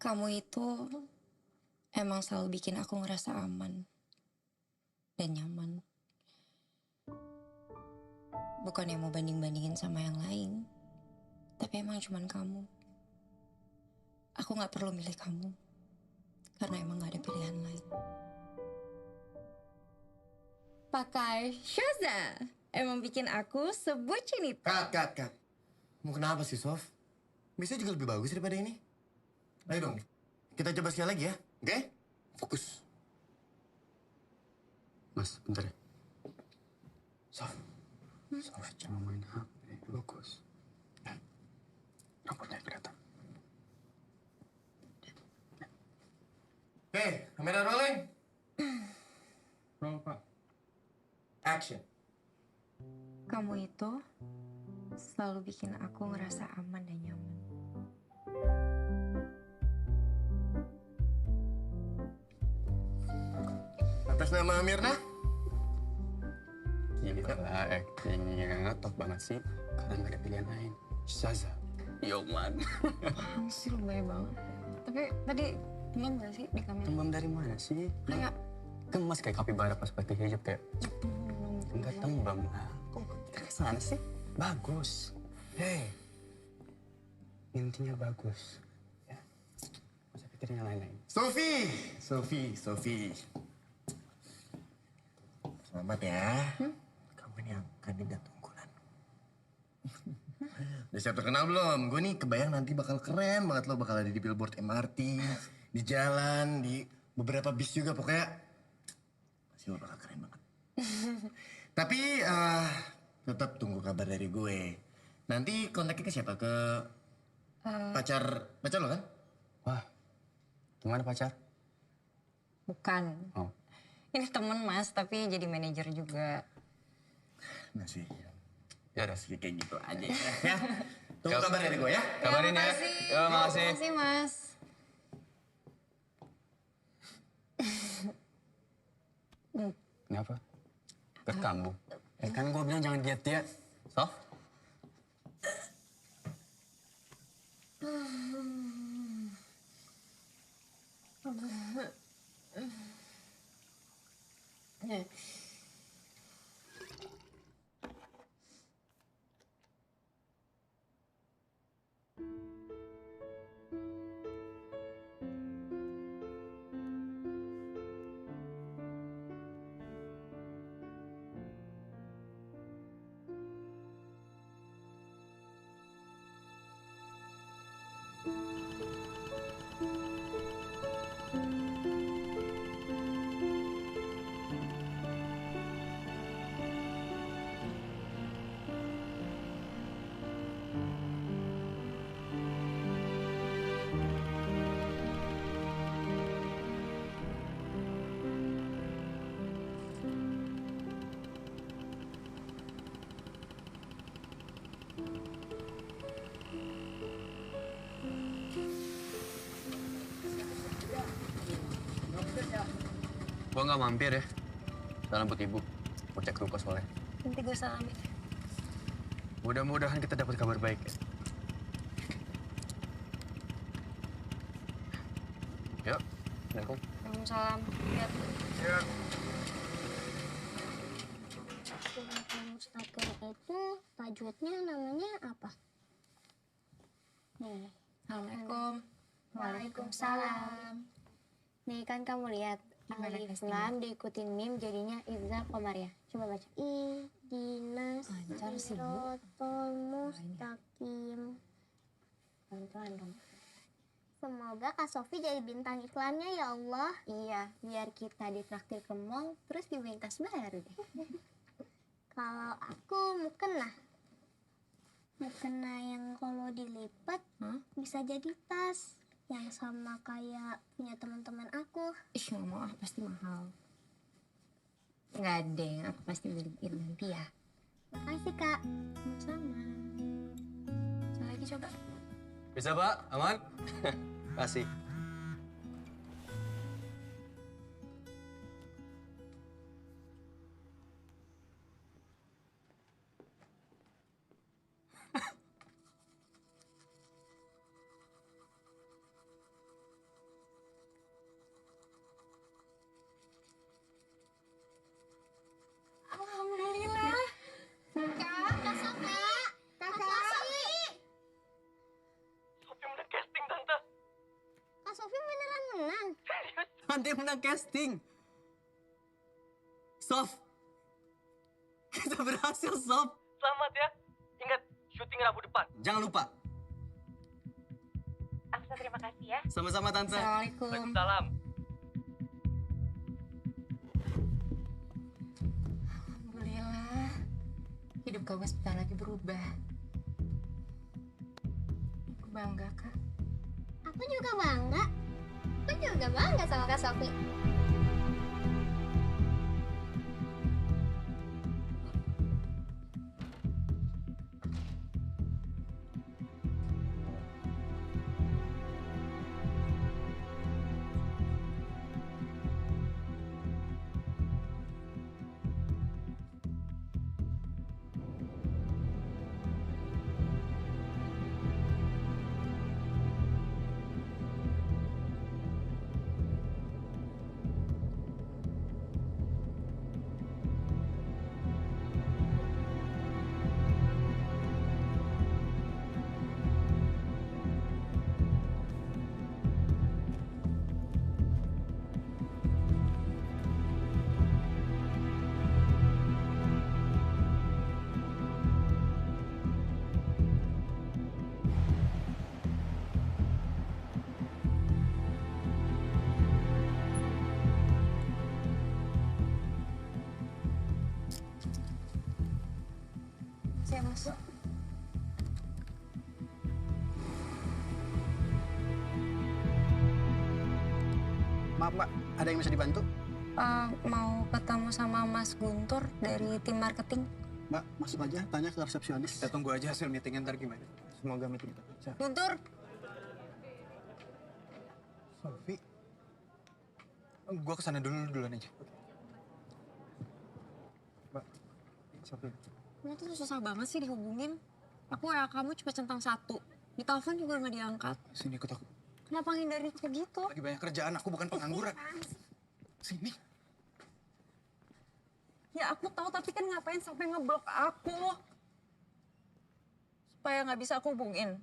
Kamu itu emang selalu bikin aku ngerasa aman dan nyaman. Bukan yang mau banding-bandingin sama yang lain, tapi emang cuman kamu. Aku gak perlu milih kamu, karena emang gak ada pilihan lain. Pakai Shaza emang bikin aku sebutin itu. Kat. Mau kenapa sih, Sof? Biasanya juga lebih bagus daripada ini. Ayo dong, kita coba sekali lagi ya, oke? Fokus. Mas, bentar ya. Sof. Sof, cuma main HP. Bagus. Rambutnya kelihatan. Oke, kamera rolling. Roll, Pak. Action. Kamu itu selalu bikin aku ngerasa aman dan nyaman. Atas nama Mirna. Gila, actingnya top banget sih. Karena nggak ada pilihan lain. Shaza. Yo, man. Apaan sih, lu baik banget. Tapi tadi demam gak sih di kamera? Demam dari mana sih? Kayak Gemas kayak kapibara pas pakai hijab kayak. Enggak tembam lah. Kok kita kesana sih? Bagus. Hei. Intinya bagus. Ya. Masa pikirin yang lain-lain. Sofi. Selamat ya. Kamu ini yang kandidat unggulan. Udah siap terkenal belum? Gue nih kebayang nanti bakal keren banget lo, bakal ada di billboard MRT, di jalan, di beberapa bis juga pokoknya. Pasti lo bakal keren banget. Tapi tetap tunggu kabar dari gue. Nanti kontaknya ke siapa? Ke pacar lo kan? Wah. Gimana pacar? bukan. Oh. Ini temen Mas, tapi jadi manajer juga. Nah sih. Ya udah. Sih kayak gitu aja ya. Tunggu kabar dari gue ya. Kabarin ya. Yo, makasih. Makasih Mas. Kenapa? Ke kamu. Kan gue bilang jangan diet-diet. Sof? Gue nggak mampir ya. Salam buat ibu. Mau cek ruko soalnya. Nanti gue salamin. Mudah-mudahan kita dapat kabar baik ya. Yuk. Assalamualaikum. Waalaikumsalam. Lihat. Siap. Mustaqil itu tajwidnya namanya apa? Nih. Assalamualaikum. Waalaikumsalam. Nih kan kamu lihat alif lam diikutin mim jadinya idza qamar ya. Coba baca. Ihdinas Lancar sih, Bu. siratal mustaqim. Pelan-pelan dong. Semoga Kak Sofi jadi bintang iklannya ya Allah. Iya, biar kita ditraktir ke mall terus dibeliin tas baru deh. Kalau aku mukena. Mukena yang kalau dilipat bisa jadi tas. Yang sama kayak punya teman-teman aku. Ih, nggak mau, pasti mahal. Nggak ada yang aku pasti beliin nanti ya. Makasih Kak. Sama. Coba lagi coba. Bisa, Pak? Aman? Kasih. Andai menang casting. Sof, kita berhasil, Sof. Selamat ya. Ingat, syuting Rabu depan. Jangan lupa. Aksa terima kasih ya. Sama-sama, Tante. Assalamualaikum. Waalaikumsalam. Alhamdulillah. Hidup kamu sebentar lagi berubah. Aku bangga, Kak. Aku juga bangga. Aku juga bangga sama Kak Sofi. Saya masuk. Maaf, Mbak. Ada yang bisa dibantu? Mau ketemu sama Mas Guntur dari tim marketing. Mbak, masuk aja. Tanya ke resepsionis. Kita tunggu aja hasil meetingnya ntar gimana. Semoga meeting kita lancar. Guntur, Sofi. Gua kesana duluan aja. Mbak, Sofi. kamu tuh susah banget sih dihubungin. Aku WA kamu cuma centang 1. Di telepon juga nggak diangkat. Sini ikut aku. Kenapa ngindarin kayak gitu? Lagi banyak kerjaan, aku bukan pengangguran. Sini. Ya aku tahu, tapi kan ngapain sampai ngeblok aku? Supaya nggak bisa aku hubungin.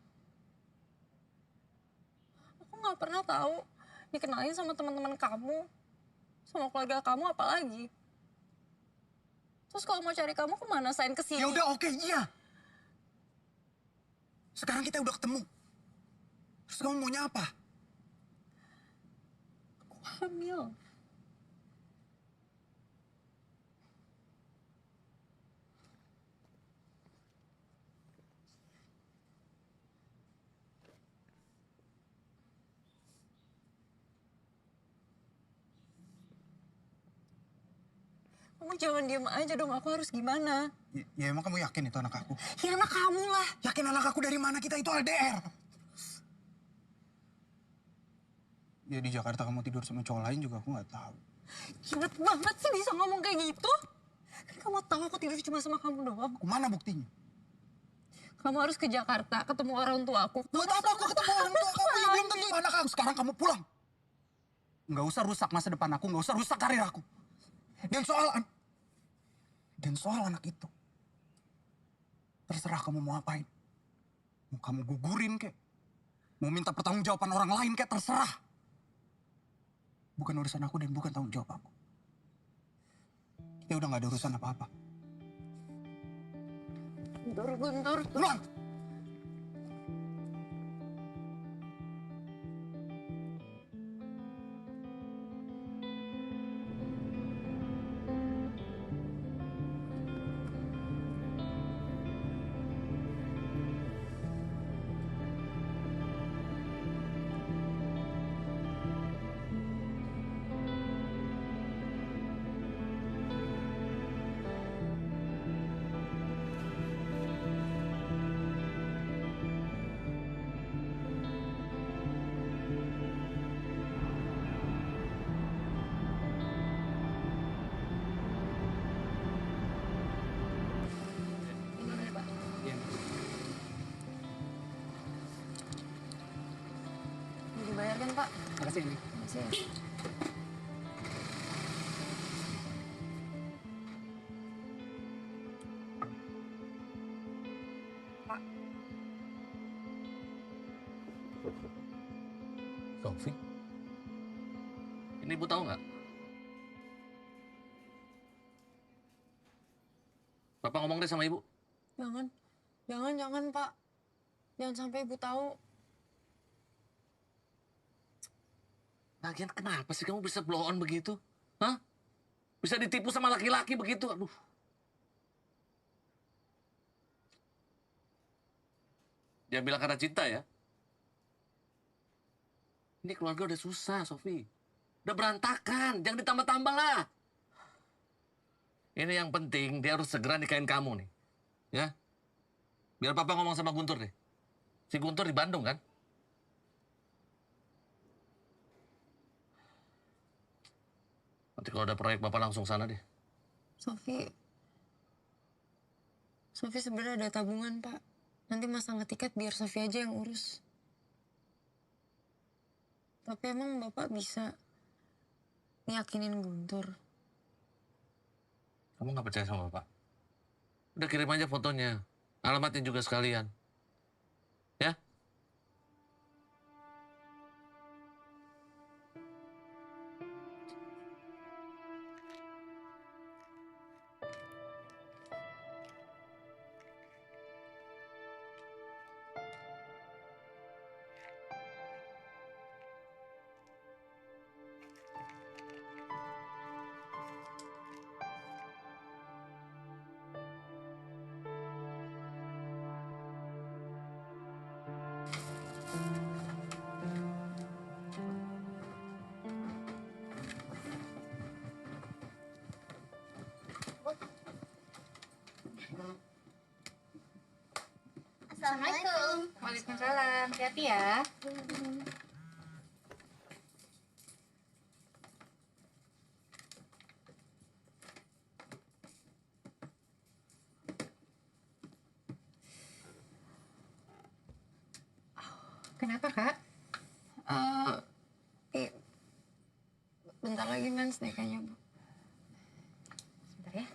Aku nggak pernah tahu dikenalin sama teman-teman kamu, sama keluarga kamu apalagi. Terus kalau mau cari kamu kemana? Selain kesini? Ya udah, oke, iya. Sekarang kita udah ketemu. Terus kamu maunya apa? Aku hamil. Kamu jangan diem aja dong, aku harus gimana? Ya emang kamu yakin itu anak aku? Ya anak kamu lah. Yakin anak aku dari mana? Kita itu LDR. Ya di Jakarta kamu tidur sama cowok lain juga aku nggak tahu. Ingat banget sih bisa ngomong kayak gitu. Kan kamu tahu aku tidur cuma sama kamu doang. Mana buktinya? Kamu harus ke Jakarta, ketemu orang tua aku. Buat apa aku ketemu orang tua kamu? Ya belum tentu anak aku. Sekarang kamu pulang. Nggak usah rusak masa depan aku, nggak usah rusak karir aku. Dan soal anak itu, terserah kamu mau apain. Mau kamu gugurin kek, mau minta pertanggungjawaban orang lain kek, terserah. Bukan urusan aku dan bukan tanggung jawab aku. Kita udah nggak ada urusan apa-apa. Guntur. Pulang! Dibayar kan, Pak? Makasih ini. Makasih ya. Sofi? Ini Ibu tahu nggak? Bapak ngomong deh sama Ibu. Jangan Pak. Jangan sampai Ibu tahu. Lagian kenapa sih kamu bisa blow on begitu? Hah? Bisa ditipu sama laki-laki begitu? Aduh. Jangan bilang karena cinta ya. Ini keluarga udah susah, Sofi. Udah berantakan. Jangan ditambah-tambah lah. Ini yang penting, dia harus segera nikahin kamu nih. Ya? Biar Papa ngomong sama Guntur deh. Si Guntur di Bandung kan? Nanti kalau ada proyek Bapak langsung sana deh. Sofi sebenarnya ada tabungan, Pak. Nanti masalah tiket biar Sofi aja yang urus. Tapi emang Bapak bisa ngiyakinin Guntur? Kamu nggak percaya sama Bapak? Udah kirim aja fotonya. Alamatnya juga sekalian. Ya? Assalamualaikum. Waalaikumsalam. Hati-hati ya. Kenapa, Kak? Bentar lagi mens deh kayaknya, Bu. Sebentar ya.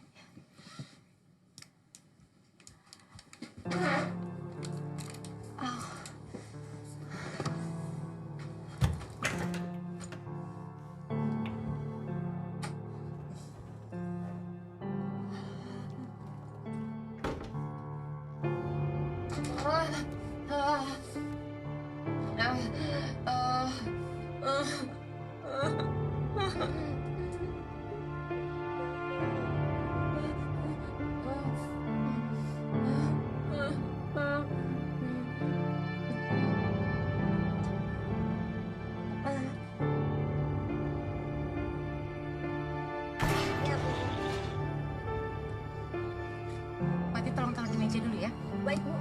Mati tolong taruh di meja dulu ya. Baik, Bu.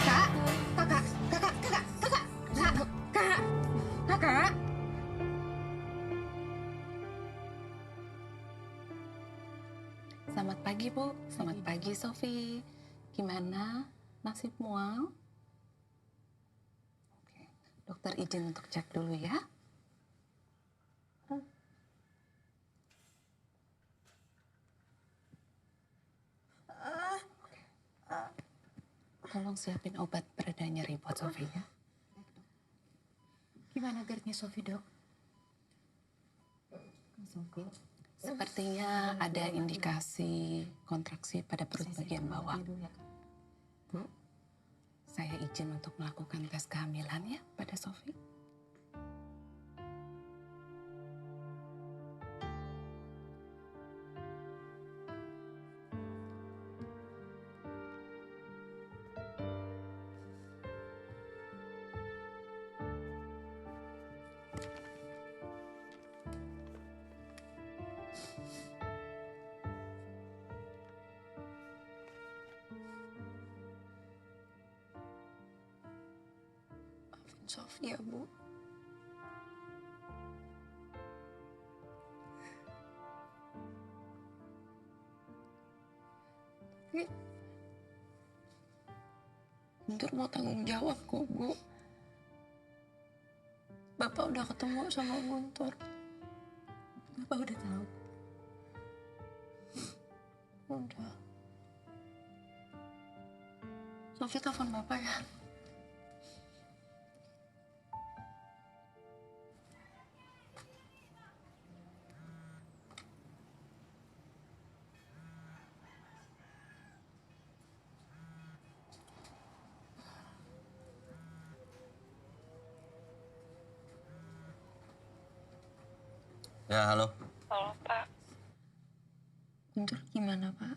Kak, kakak. Selamat pagi, Bu. Selamat pagi, Sofi. Gimana? Nasib mual? Oke. Dokter izin untuk cek dulu ya. Tolong siapin obat pereda nyeri buat Sofi ya. Gimana GERD-nya Sofi, Dok? Sepertinya ada indikasi kontraksi pada perut bagian bawah. Bu, saya izin untuk melakukan tes kehamilan ya pada Sofi. Maafin Sofi ya, Bu. Tapi Guntur mau tanggung jawab kok, Bu. Bapak udah ketemu sama Guntur. Bapak udah tahu. Udah. Sofi telepon Bapak ya. Ya, halo. Halo, Pak. Guntur gimana, Pak?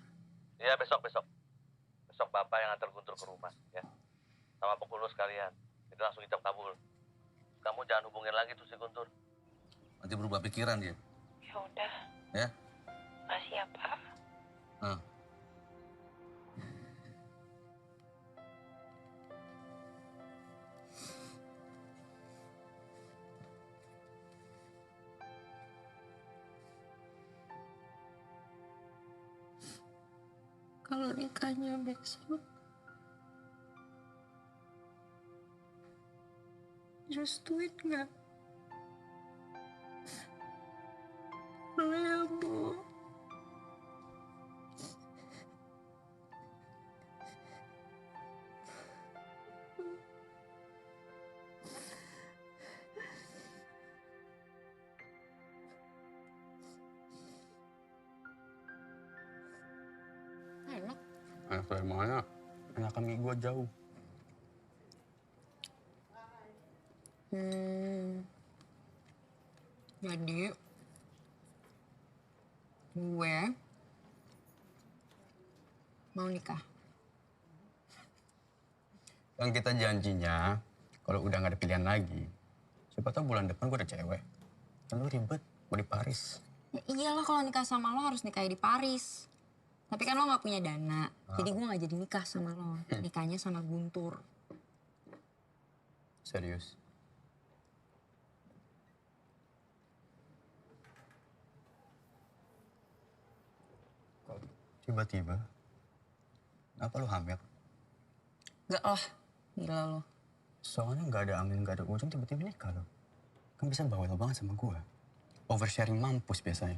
Ya, besok. Besok Bapak yang antar Guntur ke rumah, ya. Sama pengurus sekalian. Itu langsung ijab kabul. Kamu jangan hubungin lagi tuh si Guntur. Nanti berubah pikiran dia. Ya udah. Ya? Makasih ya, Pak. Hmm. Kalau nikahnya besok, restuin nggak? Boleh ya, Bu? Enak. Enak dari mana? Enakan mie gue jauh. Jadi, gue mau nikah. Kan kita janjinya, kalau udah nggak ada pilihan lagi, siapa tahu bulan depan gue ada cewek. Kan lu ribet, gue di Paris. Ya iyalah kalau nikah sama lo harus nikah di Paris. Tapi kan lo nggak punya dana, jadi gue nggak jadi nikah sama lo. Nikahnya sama Guntur. Serius? Kok tiba-tiba? Apa lu hamil? Gak lah, gila lo. Soalnya nggak ada angin, nggak ada ujung, tiba-tiba nikah lo. Kan bisa bawel banget sama gue. Oversharing mampus biasanya.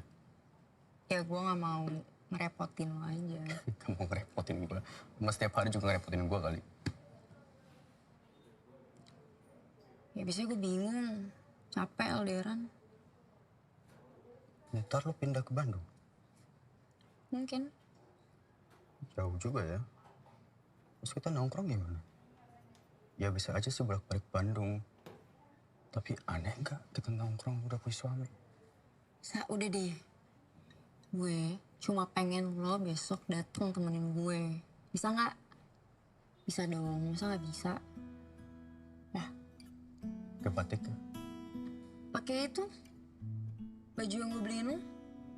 Ya gue nggak mau ngerepotin lo aja. Kamu ngerepotin gue. Mas setiap hari juga ngerepotin gue kali. Ya biasanya gue bingung, capek LDRan. Ntar lo pindah ke Bandung. Mungkin. Jauh juga ya. Terus kita nongkrong gimana? Ya bisa aja sih bolak-balik Bandung. Tapi aneh nggak kita nongkrong udah punya suami? Udah deh. Gue cuma pengen lo besok datang temenin gue. Bisa nggak? Bisa dong, masa nggak bisa? Lah, Ke batik ya? pakai itu baju yang gue beliin lo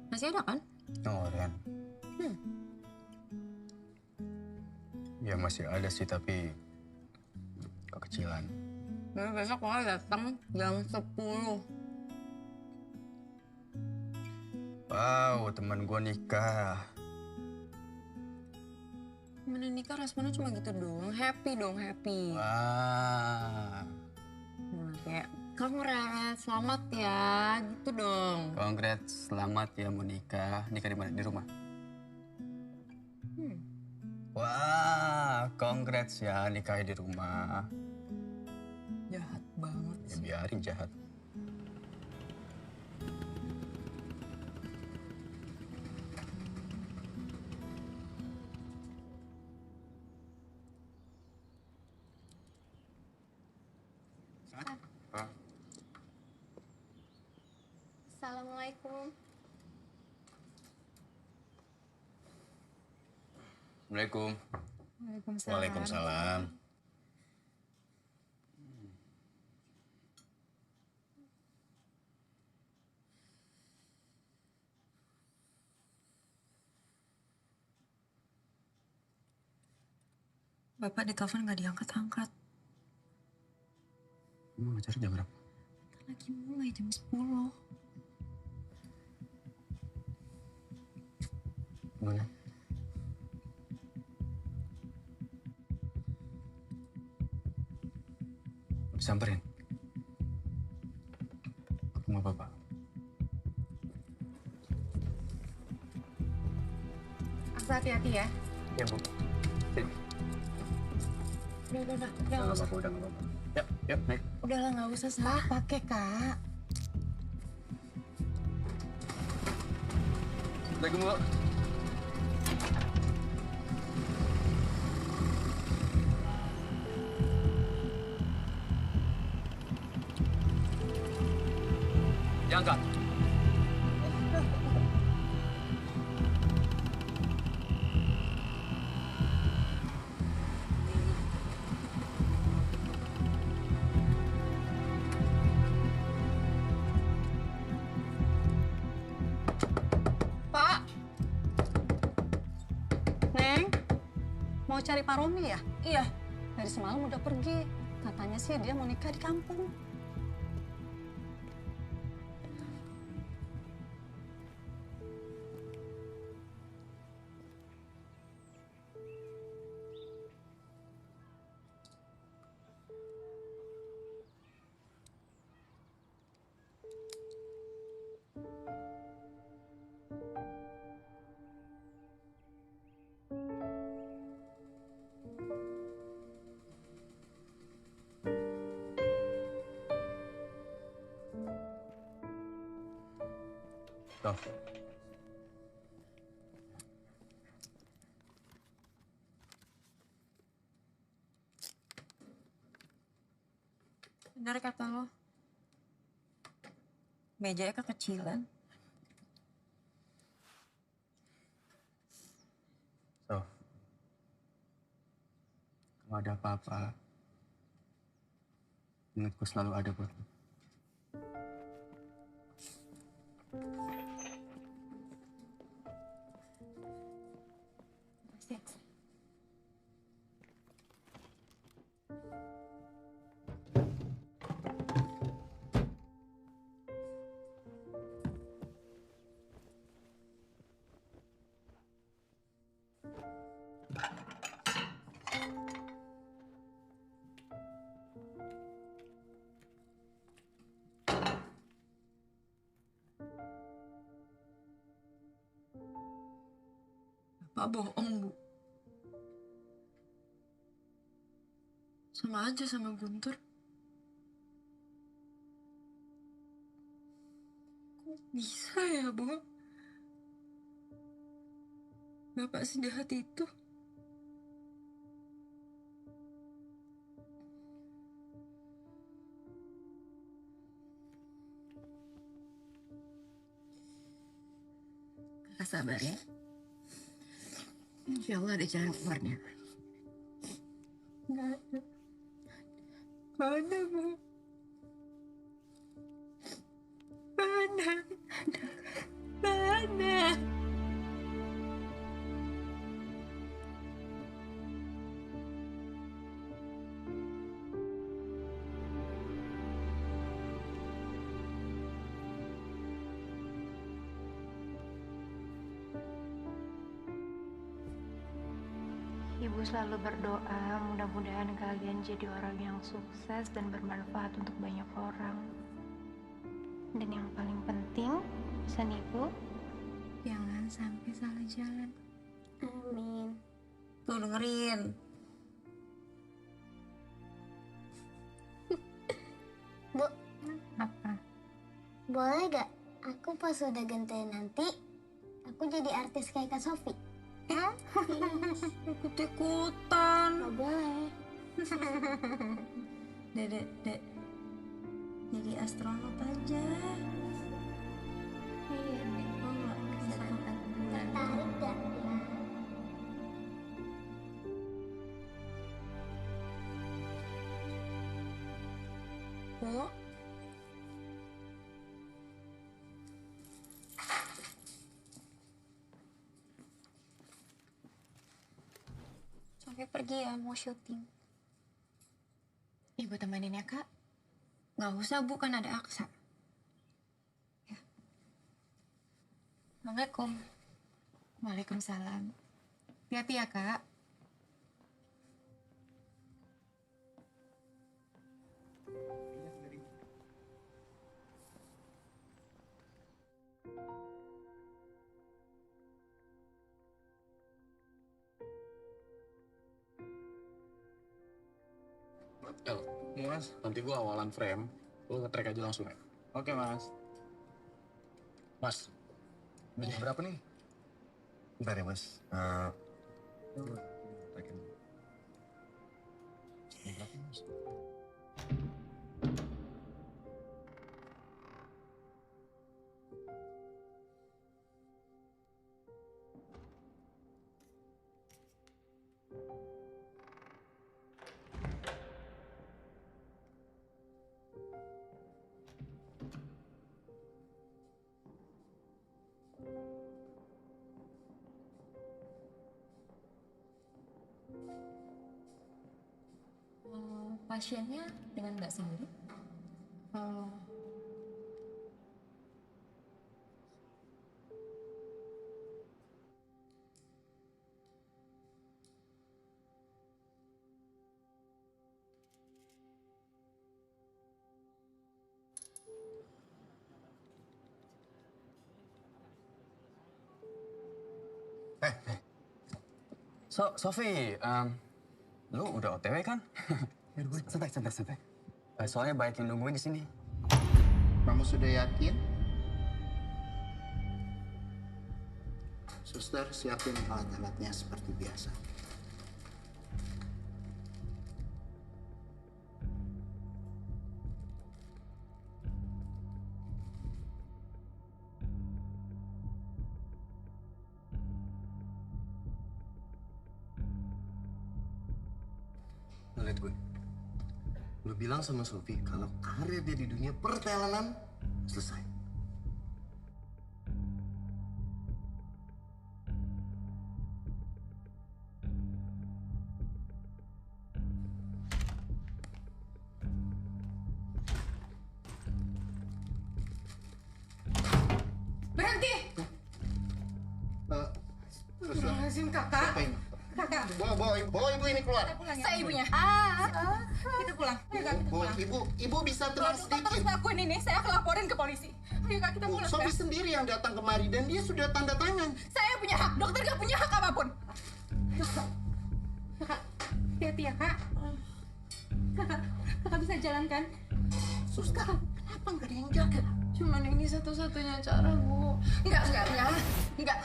masih ada kan? Oh, Ren. Ya masih ada sih, tapi kekecilan. Jadi besok lo datang jam 10. Wow, teman gue nikah. Mana nikah responnya cuma gitu doang. Happy dong, happy. Wah. Nah, kayak congrats, selamat ya, gitu dong. Congrats, selamat ya mau nikah. Nikah di mana? Di rumah? Wah, congrats ya nikahnya di rumah. Jahat banget Ya sih. biarin jahat. Assalamualaikum. Assalamualaikum. Waalaikumsalam. Waalaikumsalam. Bapak ditelepon nggak diangkat-angkat. Mau ngajar jam berapa? Lagi mulai jam 10. Gimana? Samperin. Ke rumah bapak. Aksa hati-hati ya. Ya, Bu. Sini. Udah, Udah nggak apa-apa, udah nggak apa-apa. Yuk, yuk, naik. Udahlah, nggak usah salah pakai, Kak. Assalamualaikum, Bu. Diangkat. Mau cari Pak Romi ya? Iya. Dari semalam udah pergi. Katanya sih dia mau nikah di kampung. Sof. Benar kata lo. Mejanya kekecilan. Sof. Kalau ada apa-apa, ingat gue selalu ada buat lo. Bapak bohong, Bu. Sama aja sama Guntur. Kok bisa ya, Bu? Bapak sejahat itu. Kakak sabar ya. Insya Allah ada jalan keluarnya. Nggak ada. Nggak ada, Bu. Nggak ada. Nggak ada. Ibu selalu berdoa mudah-mudahan kalian jadi orang yang sukses dan bermanfaat untuk banyak orang. Dan yang paling penting, pesan Ibu, jangan sampai salah jalan. Amin. Tuh dengerin. Bu, Apa? boleh gak aku pas udah gede nanti, aku jadi artis kayak Kak Sofi? Ikut-ikutan. Gak boleh. Dek. Jadi astronot aja. Iya, Dek. Oh, nggak bisa angkat bulan. Tertarik gak ya? Bu. Sampai pergi ya, mau syuting. Ibu temenin ya, Kak. Nggak usah, Bu, kan ada Aksa. Ya. Assalamualaikum. Waalaikumsalam. Hati-hati ya, Kak. El, Mas, nanti gua awalan frame, lu nge-track aja langsung ya. Oke, Mas. Mas, udah jam berapa nih? Bentar ya, Mas. Rekin. Jam berapa, Mas? pasiennya dengan Mbak Sandri? Sofi, lu udah OTW kan? Santai. Soalnya banyak yang nungguin di sini. Kamu sudah yakin? Suster, siapin alat-alatnya seperti biasa. Lu lihat gue. Lu bilang sama Sofi kalau karir dia di dunia pertelenan selesai. Berhenti! Lazim kakak. Kakak. Bawa ibu ini keluar. Saya ibunya. Kita pulang. Ayo kak, kita pulang. Ibu bisa tenang Kalau sedikit. terus lakuin ini, saya akan laporin ke polisi. Ayo kak, kita pulang. Sofi Kak. sendiri yang datang kemari dan dia sudah tanda tangan. Saya punya hak, dokter gak punya hak apapun. Kakak, hati-hati ya kak. Kakak bisa jalan kan? Suster, kenapa nggak ada yang jaga? Cuman ini satu-satunya cara, Bu. Enggak.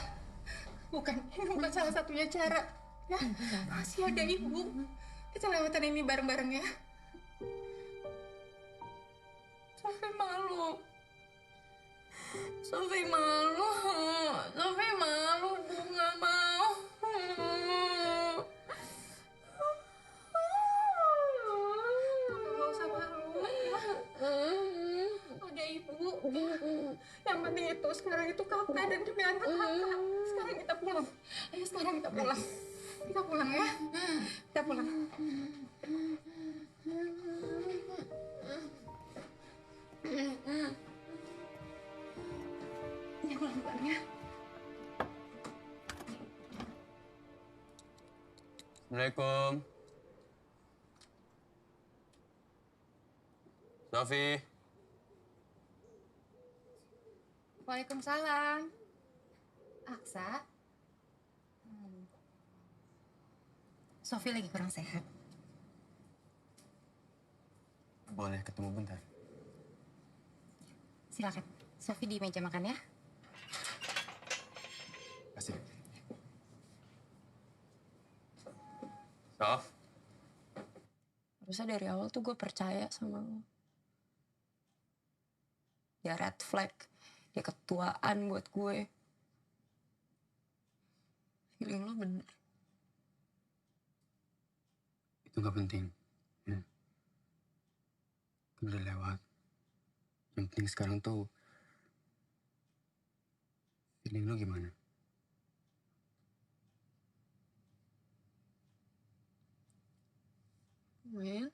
Bukan, ini bukan salah satunya cara. Ya, masih ada ibu. Kita lewatan ini bareng-bareng ya. Sofi malu, Bu, nggak mau. Gak usah malu. Ada ibu. Yang penting itu sekarang itu kakak dan demi anak kakak. Sekarang kita pulang. Ayo sekarang kita pulang. Kita pulang ya. Kita pulang. Ya pulang ya. Assalamualaikum. Sofi. Waalaikumsalam. Aksa. Sofi lagi kurang sehat. Boleh ketemu bentar? Silakan. Sofi di meja makan ya. Kasih. Sof. Harusnya dari awal tuh gue percaya sama lo. Dia red flag, dia ketuaan buat gue. Feeling lo bener. Itu nggak penting. Ya. Udah lewat. Yang penting sekarang tuh feeling lu gimana? Well,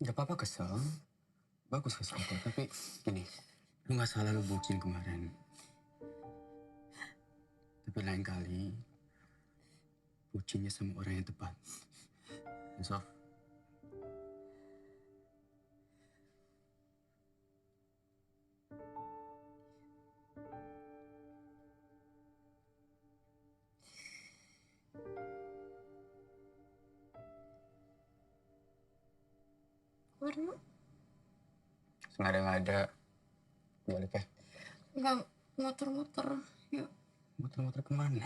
Gak apa-apa kesel. Bagus kesel kok. Tapi gini, lu gak salah lu bucin kemarin. Tapi lain kali, bucinnya sama orang yang tepat. Ya, Sof. keluar yuk. Nggak ada. Balik ya. Nggak muter-muter. Yuk. Muter-muter kemana?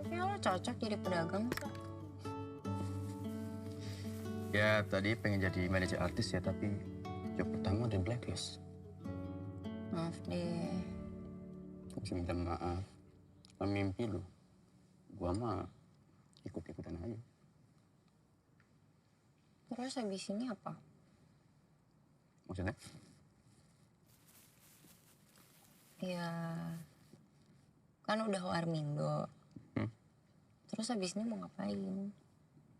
Kayaknya lo cocok jadi pedagang. Ya tadi pengen jadi manajer artis ya, tapi job pertama di blacklist. Maaf deh. Bisa minta maaf. Kan mimpi lu. Gua mah ikut-ikutan aja. Terus habis ini apa? Maksudnya? Ya, kan udah Warmindo. Terus habis ini mau ngapain?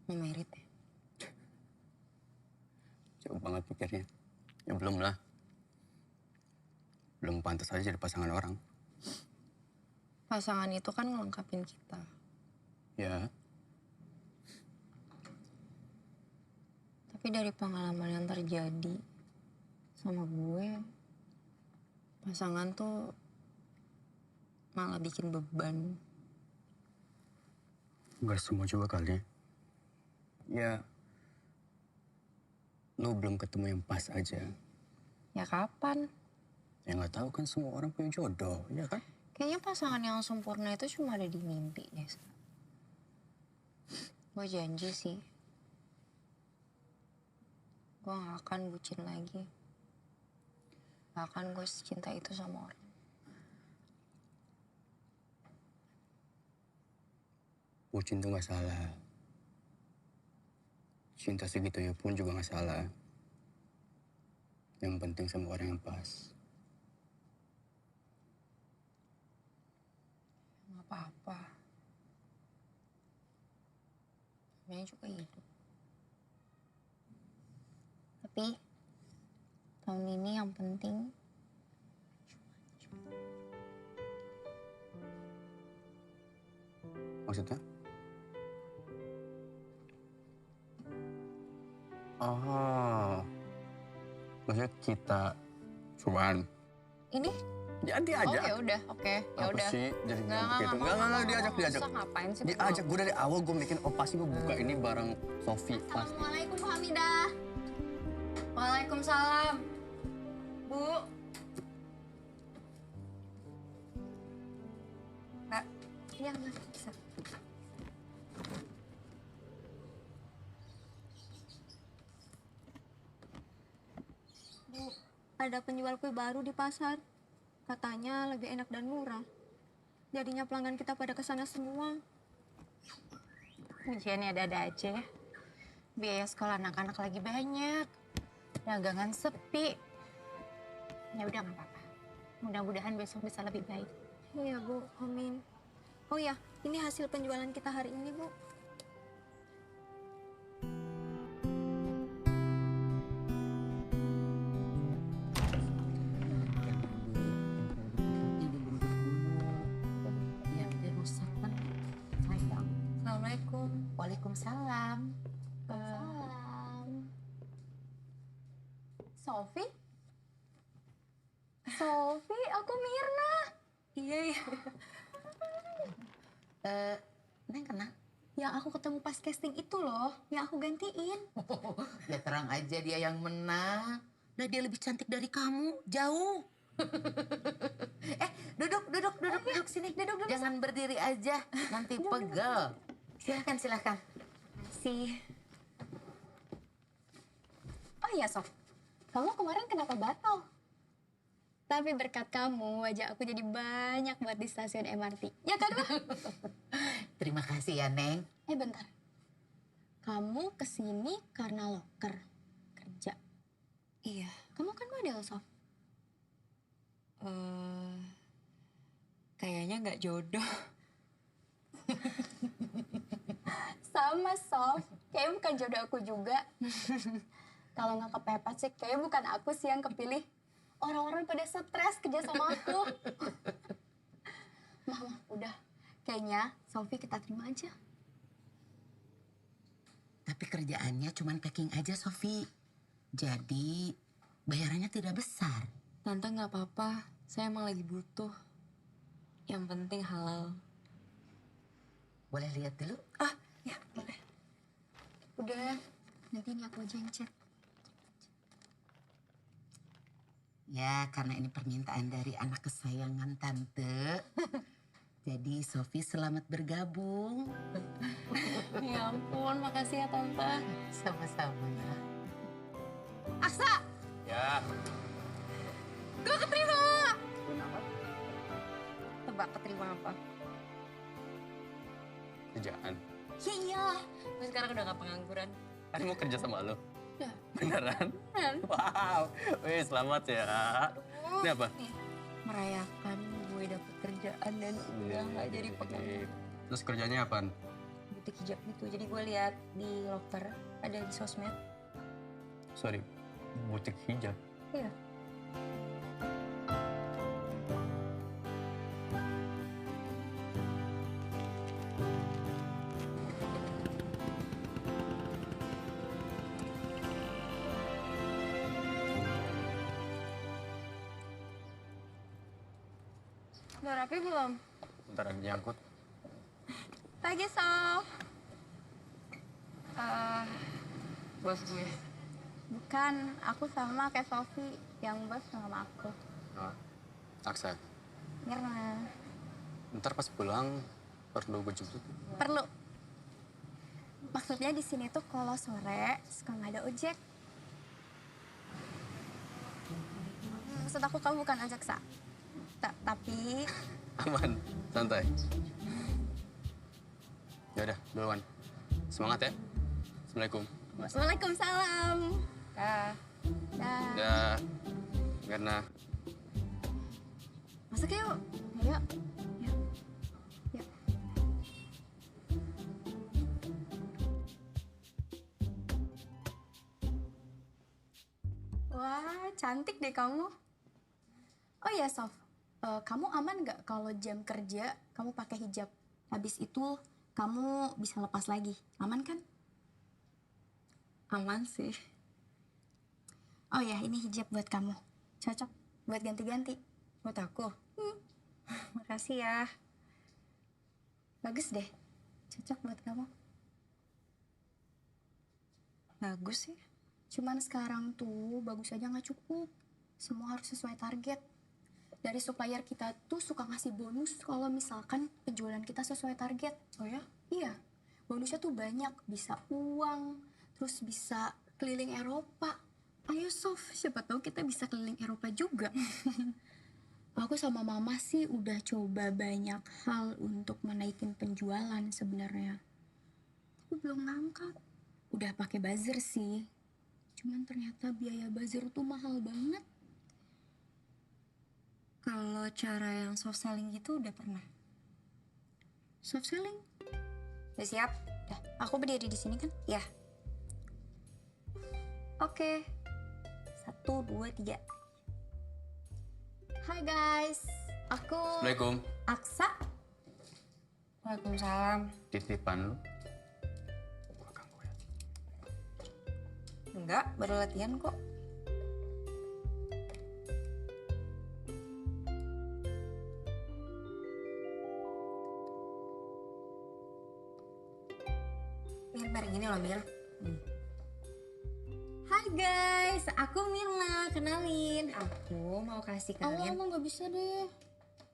Mau merit ya? Jauh banget pikirnya. Ya belum lah. Belum pantas aja jadi pasangan orang. Pasangan itu kan ngelengkapin kita. Ya. Tapi dari pengalaman yang terjadi sama gue, pasangan tuh malah bikin beban. Enggak semua juga kali. Ya. Lu belum ketemu yang pas aja. Ya kapan? Ya nggak tahu kan semua orang punya jodoh, ya kan? Kayaknya pasangan yang sempurna itu cuma ada di mimpi deh. Gue janji sih. Gue gak akan bucin lagi. Gak akan gue secinta itu sama orang. Bucin tuh nggak salah. Cinta segitunya pun juga nggak salah. Yang penting sama orang yang pas. Gak apa-apa. Namanya juga hidup. Tapi tahun ini yang penting Maksudnya? Oh. Maksudnya kita cuan. ini. Jadi aja. Oh ya udah, oke, ya Apa udah. sih jadi Nggak, gitu? Enggak, diajak. Masa ngapain sih? Diajak, gue dari awal gue bikin, oh pasti gue buka ini bareng Sofi. Pasti. Assalamualaikum Bu Hamidah. Waalaikumsalam. Bu. Mbak. Iya, Mbak. Bisa. Bu, ada penjual kue baru di pasar. Katanya lebih enak dan murah. Jadinya pelanggan kita pada kesana semua. Ujiannya ada-ada aja ya. Biaya sekolah anak-anak lagi banyak. Dagangan sepi. Ya udah nggak apa-apa. Mudah-mudahan besok bisa lebih baik. Iya, Bu. Amin. Oh ya, ini hasil penjualan kita hari ini, Bu. Ya udah rusak kan. Sayang. Assalamualaikum. Waalaikumsalam. Salam. Sofi? Sofi, aku Mirna. Iya, iya. Neng kenal? Yang aku ketemu pas casting itu loh, yang aku gantiin. Ya terang aja dia yang menang. Nah dia lebih cantik dari kamu, jauh. Duduk sini. Duduk. Jangan berdiri aja, nanti pegel. Silakan. Sih. Oh iya, Sof. Kamu kemarin kenapa batal? Tapi berkat kamu, wajah aku jadi banyak buat di stasiun MRT. Ya kan, Mbak? Terima kasih ya, Neng. Bentar. Kamu kesini karena loker kerja. Iya. Kamu kan model, Sof. Kayaknya nggak jodoh. Sama, Sof. Kayaknya bukan jodoh aku juga. Kalau nggak kepepet sih, kayaknya bukan aku sih yang kepilih. Orang-orang pada stres kerja sama aku. Mama, udah. Kayaknya Sofi kita terima aja. Tapi kerjaannya cuma packing aja, Sofi. Jadi bayarannya tidak besar. Tante nggak apa-apa, saya emang lagi butuh. Yang penting halal. Boleh lihat dulu? Ya, boleh. Udah, nanti ini aku aja yang cek. Ya, karena ini permintaan dari anak kesayangan Tante. Jadi Sofi selamat bergabung. Ya ampun, makasih ya Tante. Sama-sama. Aksa, Ya. gue keterima. Tebak keterima apa? Kerjaan. Ya iyalah, gue sekarang udah gak pengangguran. Tadi mau kerja sama lo? Ya. Beneran? Beneran. Wow. Wih, selamat ya. Ini apa? Nih, merayakan gue dapet kerjaan dan udah gak jadi pengangguran. Terus kerjanya apaan? Butik hijab gitu, jadi gue lihat di loker, ada di sosmed. Sorry, butik hijab. Iya. Udah rapi belum? Bentar ada nyangkut. Pagi, Sof. Bos gue. Bukan, aku sama kayak Sofi yang bos sama aku. Oh, Aksa. Mirna. Ntar pas pulang perlu gue jemput. Perlu. Maksudnya di sini tuh kalau sore suka nggak ada ojek. Maksud aku kamu bukan ojek, Sa. Tapi Aman, santai. Ya udah, duluan. Semangat ya. Assalamualaikum. Waalaikumsalam. Dah. Dah. Dah. Karena Masuk yuk. Ayo. Yuk. Yuk. Wah, cantik deh kamu. Oh ya, Sof. Kamu aman nggak kalau jam kerja kamu pakai hijab? Habis itu kamu bisa lepas lagi. Aman kan? Aman sih. Oh ya, ini hijab buat kamu. Cocok buat ganti-ganti. Buat aku? Makasih ya. Bagus deh. Cocok buat kamu. Bagus sih. Cuman sekarang tuh bagus aja nggak cukup. Semua harus sesuai target. Dari supplier kita tuh suka ngasih bonus kalau misalkan penjualan kita sesuai target. Oh ya? Iya. Bonusnya tuh banyak. Bisa uang, terus bisa keliling Eropa. Ayo Sof, siapa tahu kita bisa keliling Eropa juga. Aku sama mama sih udah coba banyak hal untuk menaikin penjualan sebenarnya. Tapi belum ngangkat. Udah pakai buzzer sih. Cuman ternyata biaya buzzer tuh mahal banget. Kalau cara yang soft selling gitu udah pernah? Soft selling? Udah siap? Dah, aku berdiri di sini kan? Ya. Oke. 1, 2, 3. Hai guys, aku Assalamualaikum. Aksa. Waalaikumsalam. Titipan lu. Enggak, baru latihan kok. Mir, gini loh Mir. Hai guys, aku Mirna, kenalin. Aku mau kasih kalian. Aku nggak bisa deh.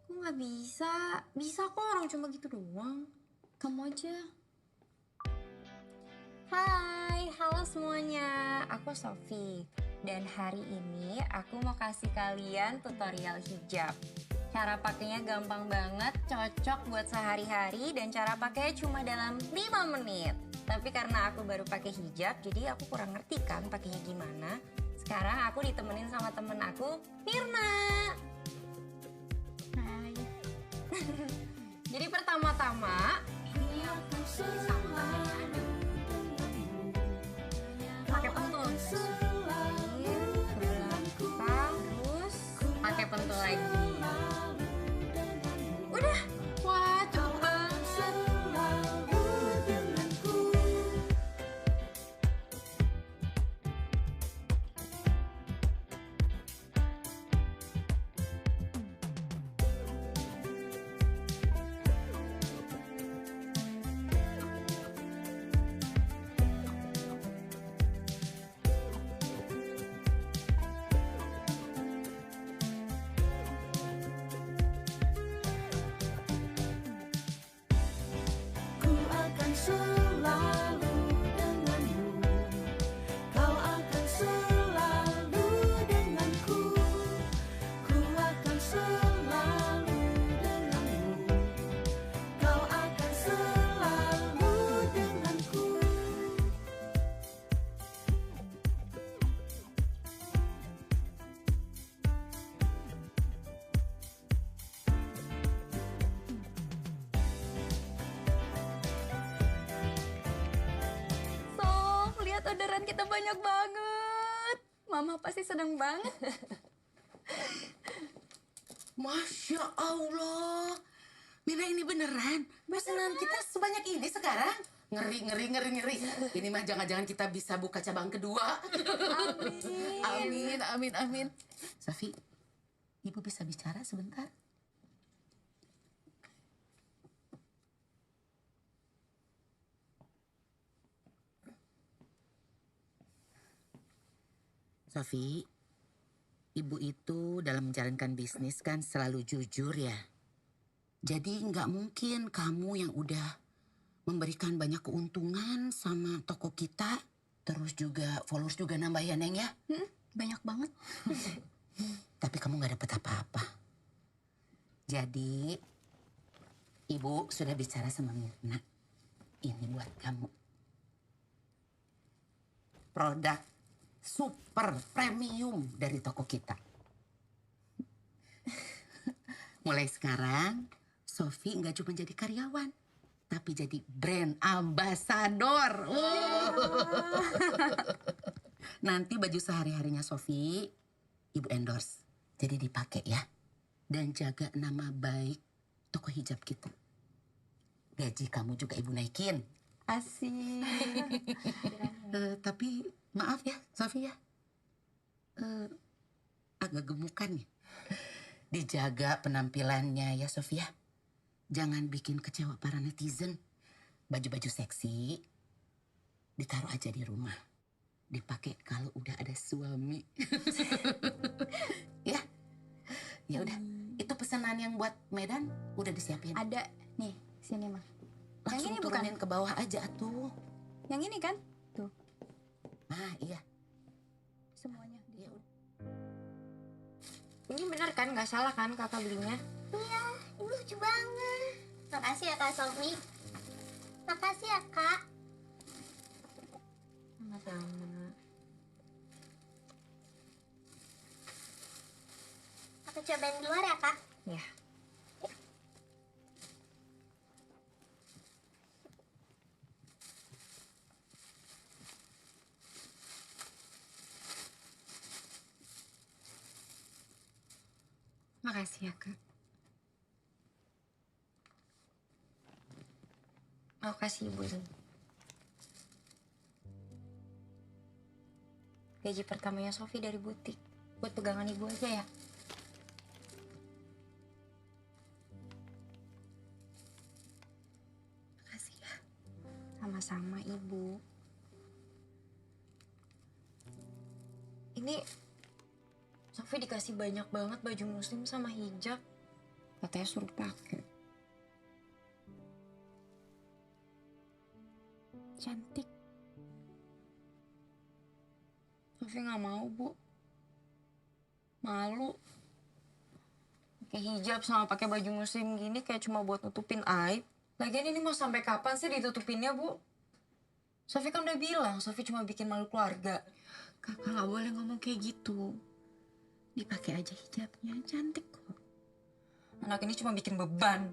Kok nggak bisa? Bisa kok, orang cuma gitu doang. Kamu aja. Hai, halo semuanya. Aku Sofi. Dan hari ini aku mau kasih kalian tutorial hijab. Cara pakainya gampang banget, cocok buat sehari-hari, dan cara pakainya cuma dalam 5 menit. Tapi karena aku baru pakai hijab, jadi aku kurang ngerti kan pakainya gimana. Sekarang aku ditemenin sama temen aku, Mirna. Hai. Jadi pertama-tama, ini aku pakai pentul. Terus pakai pentul lagi. Udah, wah cepet banget. Orderan kita banyak banget. Mama pasti senang banget. Masya Allah. Mira, ini beneran? Pesanan kita sebanyak ini sekarang? Ngeri. Ini mah jangan-jangan kita bisa buka cabang kedua. Amin. Safi, Ibu bisa bicara sebentar? Safi, Ibu itu dalam menjalankan bisnis kan selalu jujur ya. Jadi nggak mungkin kamu yang udah memberikan banyak keuntungan sama toko kita, terus juga followers juga nambah ya Neng ya? Banyak banget. Tapi kamu nggak dapet apa-apa. Jadi Ibu sudah bicara sama Mirna. Ini buat kamu. Produk super premium dari toko kita. Mulai sekarang, Sofi nggak cuma jadi karyawan, tapi jadi brand ambassador. Nanti baju sehari-harinya Sofi, Ibu endorse. Jadi dipakai ya. Dan jaga nama baik toko hijab kita. Gaji kamu juga Ibu naikin. Asik. Tapi maaf ya, Sofi ya. Agak gemukan nih. Dijaga penampilannya ya, Sofi ya. Jangan bikin kecewa para netizen. Baju-baju seksi ditaruh aja di rumah. Dipakai kalau udah ada suami. Ya. Ya udah. Itu pesanan yang buat Medan udah disiapin. Ada nih, sini mah. Langsung yang ini turunin bukan ke bawah aja tuh. Yang ini kan? Tuh. Ah, iya. Semuanya. Ya udah. Ini benar kan? Nggak salah kan kakak belinya? Iya, ini lucu banget. Makasih ya Kak Sofi. Makasih ya Kak. Sama-sama. Aku cobain di luar ya Kak. Ya. Makasih ya, Kak. Aku kasih Ibu ini. Gaji pertamanya Sofi dari butik. Buat pegangan Ibu aja ya. Makasih ya. Sama-sama, Ibu. Ini Sofi dikasih banyak banget baju muslim sama hijab. Katanya suruh pakai. Cantik. Sofi nggak mau, Bu. Malu. Pakai hijab sama pakai baju muslim gini kayak cuma buat nutupin aib. Lagian ini mau sampai kapan sih ditutupinnya, Bu? Sofi kan udah bilang, Sofi cuma bikin malu keluarga. Kakak nggak boleh ngomong kayak gitu. Dipakai aja hijabnya, cantik kok. Anak ini cuma bikin beban.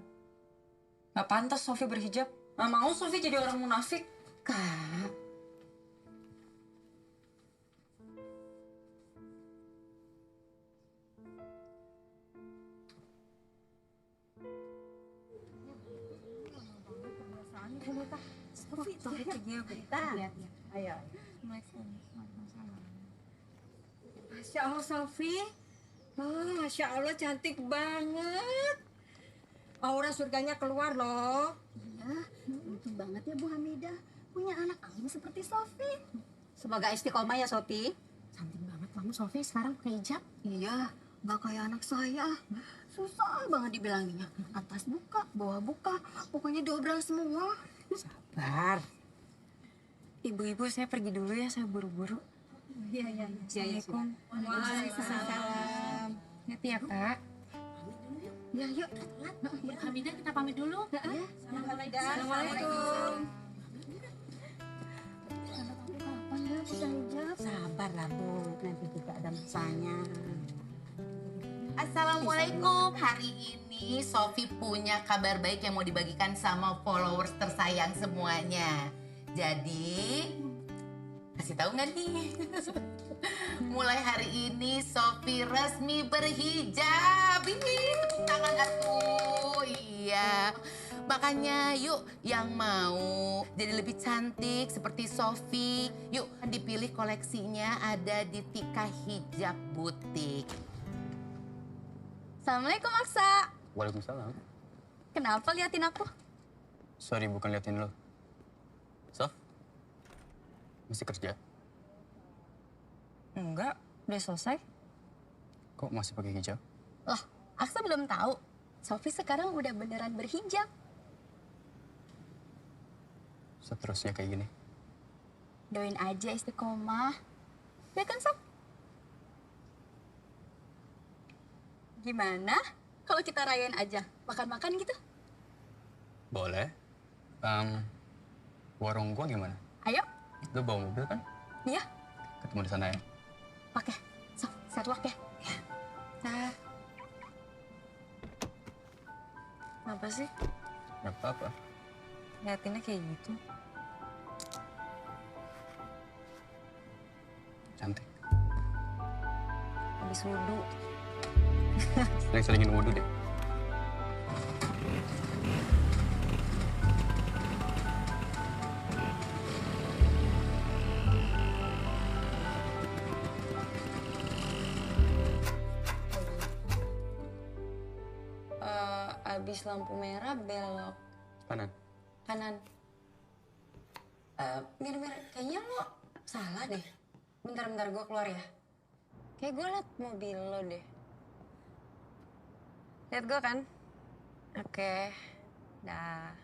Gak pantas Sofi berhijab. Gak mau Sofi jadi orang munafik. Kak. Sofi pergi ya, Bu. Lihat ya. Ayo. Masya Allah, Sofi. Oh, Masya Allah, cantik banget. Aura surganya keluar loh. Iya, untung banget ya Bu Hamidah. Punya anak alim seperti Sofi. Semoga istiqomah ya, Sofi. Cantik banget kamu, Sofi, sekarang pakai hijab. Iya, nggak kayak anak saya. Susah banget dibilanginnya. Atas buka, bawah buka. Pokoknya diobral semua. Sabar. Ibu-ibu, saya pergi dulu ya, saya buru-buru. Iya. Assalamualaikum. Waalaikumsalam. Hati ya, Kak. Ya, yuk. Hamidah, kita pamit dulu. Ya. Assalamualaikum. Kapan ya bisa hijab? Sabar lah, Bu. Nanti juga ada masanya. Assalamualaikum. Hari ini Sofi punya kabar baik yang mau dibagikan sama followers tersayang semuanya. Jadi, Kasih tahu nggak nih? Mulai hari ini Sofi resmi berhijab. Ini tepuk tangan atuh. Iya. Makanya yuk yang mau jadi lebih cantik seperti Sofi, yuk dipilih koleksinya ada di Tika Hijab Butik. Assalamualaikum Aksa. Waalaikumsalam. Kenapa liatin aku? Sorry, bukan liatin lo. Sof, masih kerja? Enggak, udah selesai. Kok masih pakai hijab? Lah, Aksa belum tahu. Sofi sekarang udah beneran berhijab. Seterusnya kayak gini. Doain aja istiqomah. Ya kan, Sof? Gimana kalau kita rayain aja? Makan-makan gitu? Boleh. Warung gua gimana? Ayo. Lu bawa mobil kan? Iya. Ketemu di sana ya. Oke. Sof, setlock ya. Nah. Apa sih? Nggak apa-apa. Liatinnya kayak gitu. Cantik. Habis wudhu. Sering-seringin wudhu deh. Abis lampu merah belok Kanan. kanan. Mir, kayaknya lo salah deh. Bentar, gue keluar ya. Kayak gue liat mobil lo deh. Lihat gue kan? Oke, dah.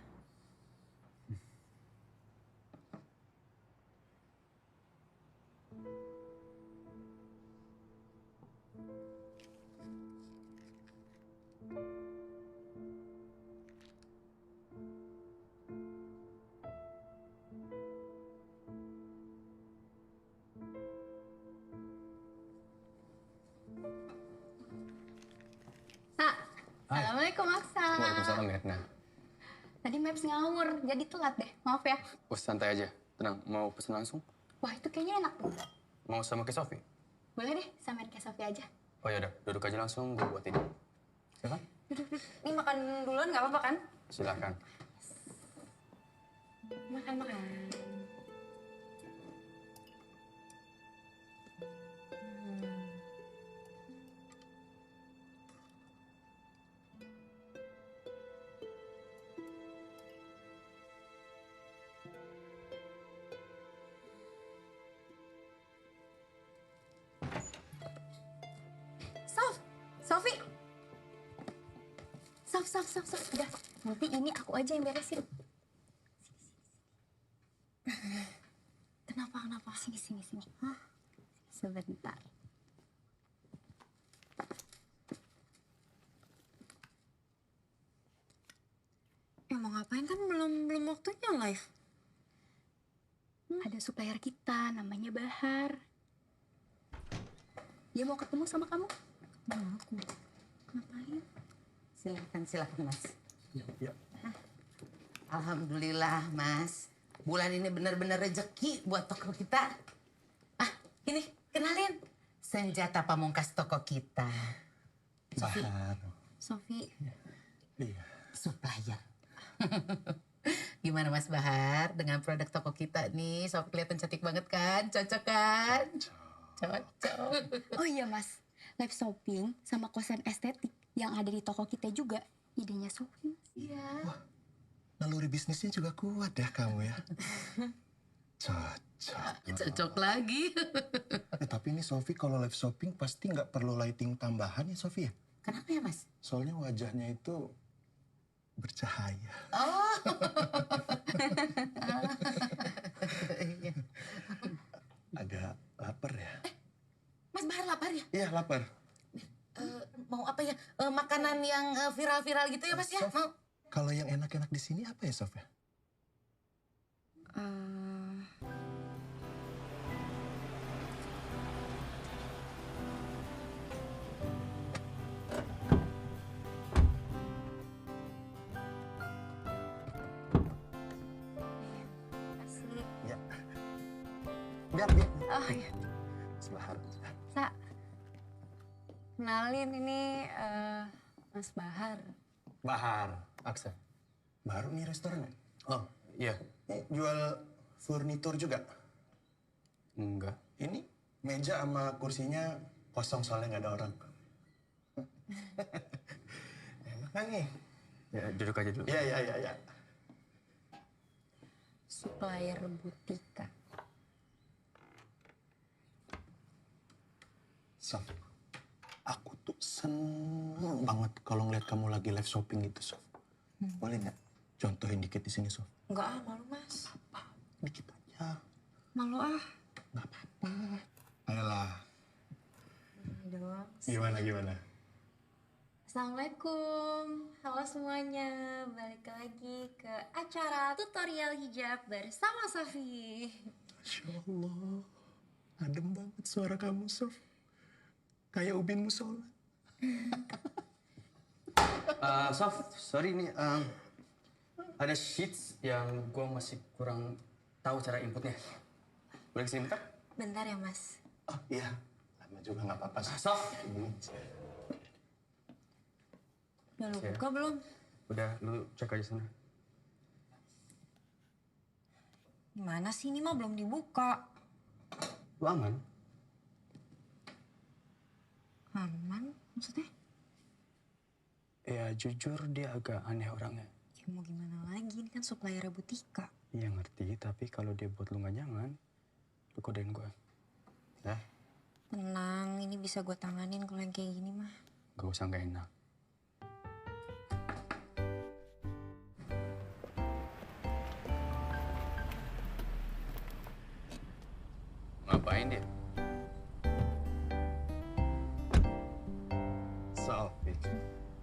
Assalamualaikum Aksa. Waalaikumsalam Mirna. Tadi Maps ngawur, jadi telat deh. Maaf ya. Santai aja. Tenang, mau pesen langsung? Wah, itu kayaknya enak tuh. Mau sama ke Sofi? Boleh deh, samain kayak Sofi aja. Oh yaudah, duduk aja langsung, gue buatin. Silakan. Duduk. Ini makan duluan nggak apa-apa kan? Silakan. Makan. Sofi. Sof. Udah, nanti ini aku aja yang beresin. Kenapa? Sini. Hah? Sebentar. Mau ngapain kan belum waktunya live. Ada supplier kita, namanya Bahar. Dia mau ketemu sama kamu. Aku. Ngapain? Silakan Mas. Ya. Alhamdulillah Mas. Bulan ini benar-benar rezeki buat toko kita. Ini kenalin. Senjata pamungkas toko kita. Sofi. Sofi. Iya. Supplier. Gimana Mas Bahar dengan produk toko kita nih? Sofi kelihatan cantik banget kan? Cocok kan? Cocok. Oh iya Mas, live shopping sama kosan estetik yang ada di toko kita juga idenya Sofi. Iya. Naluri bisnisnya juga kuat ya kamu ya. Cocok lagi. Tapi ini Sofi kalau live shopping pasti nggak perlu lighting tambahan ya Sofi ya? Kenapa ya Mas? Soalnya wajahnya itu bercahaya. Oh. Agak lapar ya? Mas Bahar lapar ya? Iya lapar. Mau apa ya? Makanan yang viral-viral gitu ya Mas ya? Mau? Kalau yang enak-enak di sini apa ya Sof ya? biar. Oh iya. Bahar. Sa, kenalin ini Mas Bahar. Bahar, Aksa. Baru nih restoran ya? Oh, iya. Jual furnitur juga? Enggak. Ini meja sama kursinya kosong soalnya nggak ada orang. Enak kan nih? Ya, duduk aja dulu. Iya. Supplier Butika. Sof, aku tuh seneng banget kalau ngeliat kamu lagi live shopping gitu, Sof. Boleh nggak contohin dikit di sini, Sof? Enggak malu Mas. Dikit aja. Malu ah. Ayolah. Doang. Gimana? Assalamualaikum, halo semuanya. Balik lagi ke acara tutorial hijab bersama Sofi. Masya Allah, adem banget suara kamu, Sof. Kayak ubin musola. Sof, sorry nih. Ada sheets yang gue masih kurang tahu cara inputnya. Boleh kesini bentar? Bentar ya Mas. Oh iya, lama juga nggak apa-apa. Sof. Udah lu buka belum? Udah, lu cek aja sana. Gimana sih ini mah belum dibuka? Lu aman? Aman? Maksudnya? Ya jujur dia agak aneh orangnya. Ya mau gimana lagi, ini kan supplier Butika. Iya ngerti, tapi kalau dia buat lu nggak nyaman, lu kodein gue. Ya? Tenang, ini bisa gue tanganin kalau yang kayak gini mah. Gak usah nggak enak. Ngapain dia? Sof,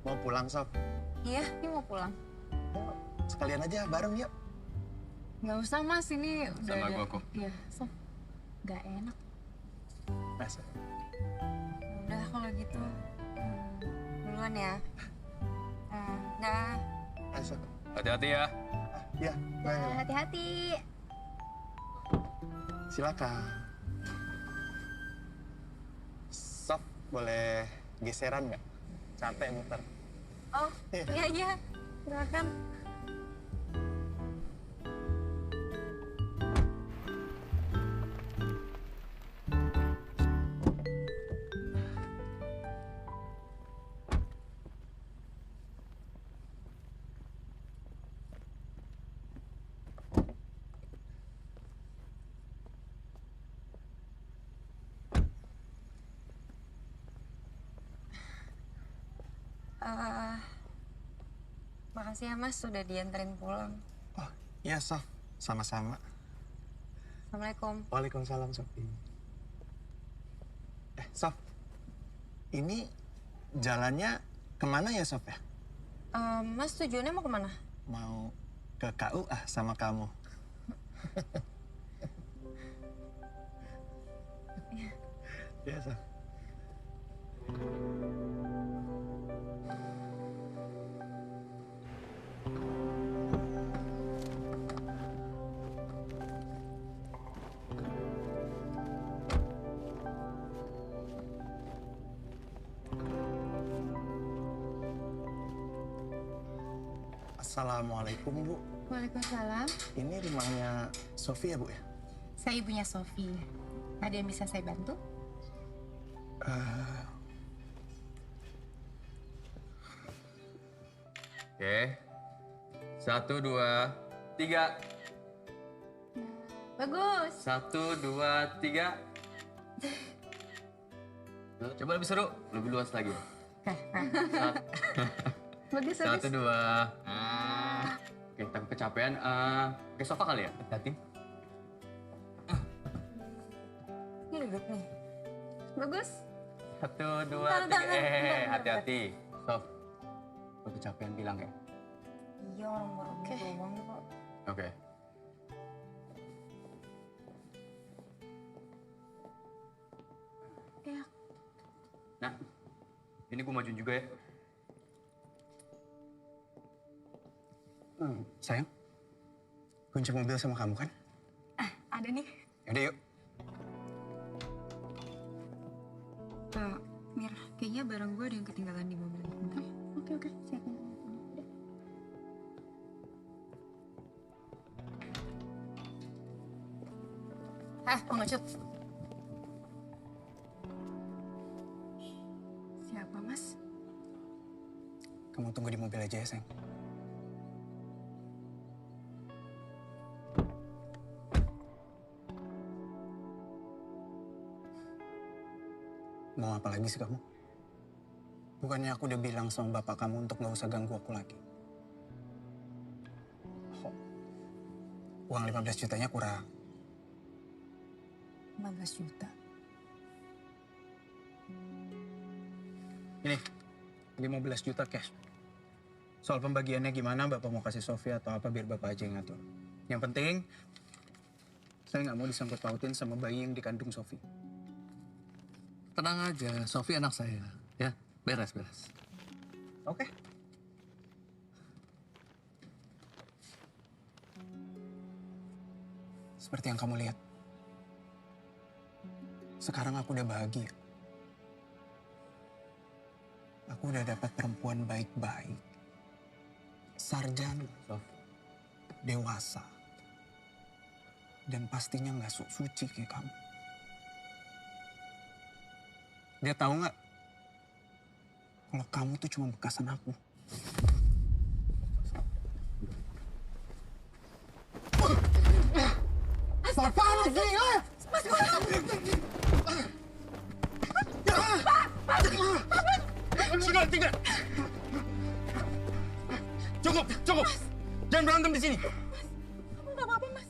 mau pulang, Sof? Iya, ini mau pulang. Sekalian aja bareng yuk. Gak usah Mas, ini udah Sama ada. gua kok. Iya, Sof. Gak enak. Masa? Udah kalau gitu. Duluan ya. Dah. Masa? Hati-hati ya. Ya, Hati-hati. silakan. Sof, boleh geseran nggak? Capek muter. Oh, iya. Silakan. Makasih ya Mas, sudah dianterin pulang. Oh, iya Sof, sama-sama. Assalamualaikum. Waalaikumsalam, Sofi. Sof, ini jalannya kemana ya, Sof ya? Mas tujuannya mau kemana? Mau ke KUA sama kamu. Iya, Sof. Assalamualaikum, Bu. Waalaikumsalam. Ini rumahnya Sofi ya, Bu ya? Saya ibunya Sofi. Ada yang bisa saya bantu? Oke. 1, 2, 3. Bagus. 1, 2, 3. Coba lebih seru, lebih luas lagi. Bagus, 1, 2. Oke, takut kecapean. Ke sofa kali ya? Hati-hati. Ini duduk nih. Bagus. 1, 2, 3. Hati-hati. Sof, kalau kecapean bilang ya. Iya, orang baru doang kok. Oke. Ya. Nah, ini gue majuin juga ya. Sayang, kunci mobil sama kamu kan? Ada nih. Yaudah yuk. Mir, kayaknya barang gue ada yang ketinggalan di mobil. Bentar. Oke, siap. Pengecut. Siapa, Mas? Kamu tunggu di mobil aja ya, sayang. Mau apa lagi sih kamu? Bukannya aku udah bilang sama bapak kamu untuk gak usah ganggu aku lagi. Oh, uang 15 jutanya kurang. 15 juta. Ini, 15 juta cash. Soal pembagiannya gimana, Bapak mau kasih Sofia atau apa, biar Bapak aja yang ngatur. Yang penting, saya nggak mau disangkut pautin sama bayi yang dikandung Sofi. Tenang aja, Sofi anak saya. Ya, beres. Oke. Seperti yang kamu lihat. Sekarang aku udah bahagia. Aku udah dapat perempuan baik-baik. Sarjana, dewasa. Dan pastinya nggak sok suci kayak kamu. Dia tahu nggak? Kalau kamu tuh cuma bekasan aku. Apaan sih? Tinggal. Cukup. Jangan berantem di sini. Kamu nggak apa-apa, Mas.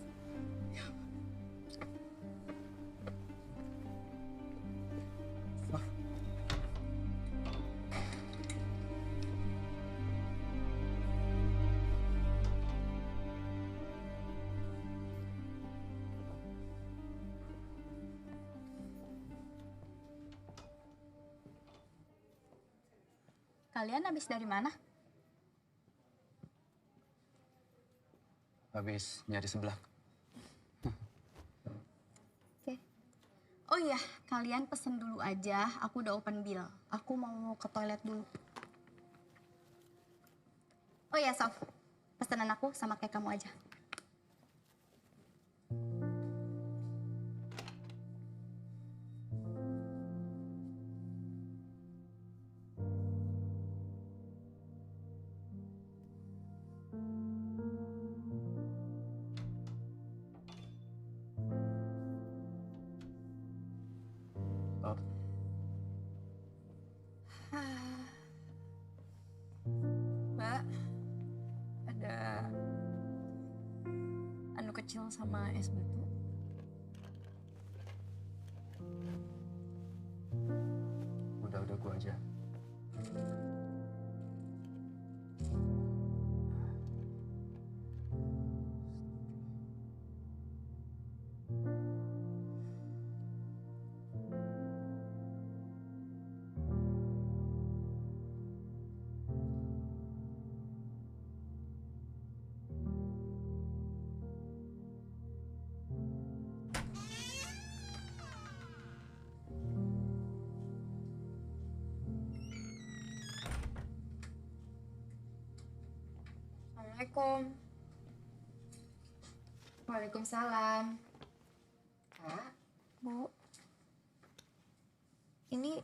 Kalian habis dari mana? Habis nyari sebelah. Oke. Oh iya, kalian pesen dulu aja. Aku udah open bill. Aku mau ke toilet dulu. Oh iya, Sof. Pesanan aku sama kayak kamu aja. Mbak, ada anu kecil sama es batu. Udah gua aja. Assalamualaikum. Waalaikumsalam. Kak, Bu. Ini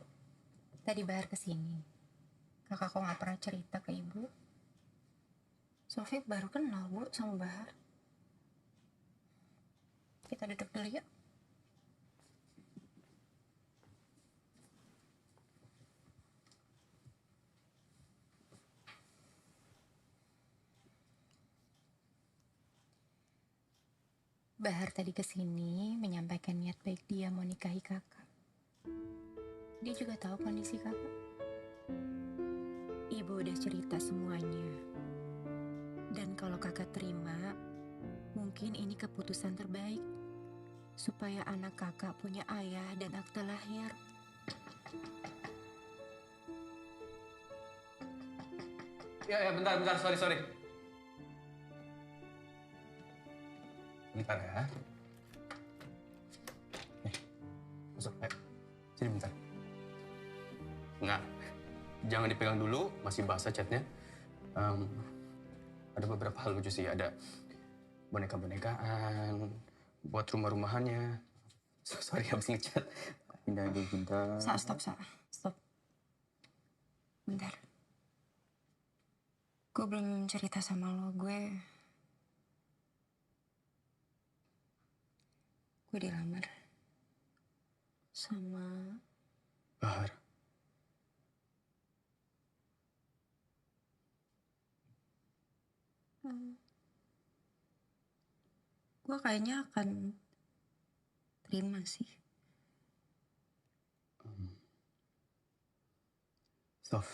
tadi Bahar kesini. Kakak kok nggak pernah cerita ke Ibu? Sofi baru kenal, Bu, sama Bahar. Kita duduk dulu yuk. Bahar tadi kesini menyampaikan niat baik dia mau nikahi kakak. Dia juga tahu kondisi kakak. Ibu udah cerita semuanya. Dan kalau kakak terima, mungkin ini keputusan terbaik. Supaya anak kakak punya ayah dan akte lahir. Ya, bentar, sorry. Bentar ya. Nih, masuk, ayo. Sini bentar. enggak. Jangan dipegang dulu, masih basah catnya. Ada beberapa hal lucu sih, ada boneka-bonekaan, buat rumah-rumahannya. Sorry habis ngecat. Pindah dulu bentar. Stop. Bentar. Gue belum cerita sama lo, gue dilamar sama Bahar. gue kayaknya akan terima sih. Sof,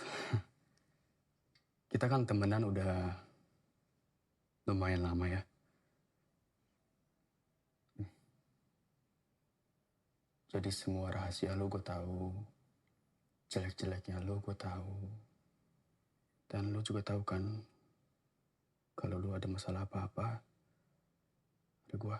kita kan temenan udah lumayan lama ya. Jadi semua rahasia lo gue tahu, jelek-jeleknya lo gue tahu, dan lo juga tahu kan kalau lo ada masalah apa-apa, ada gue.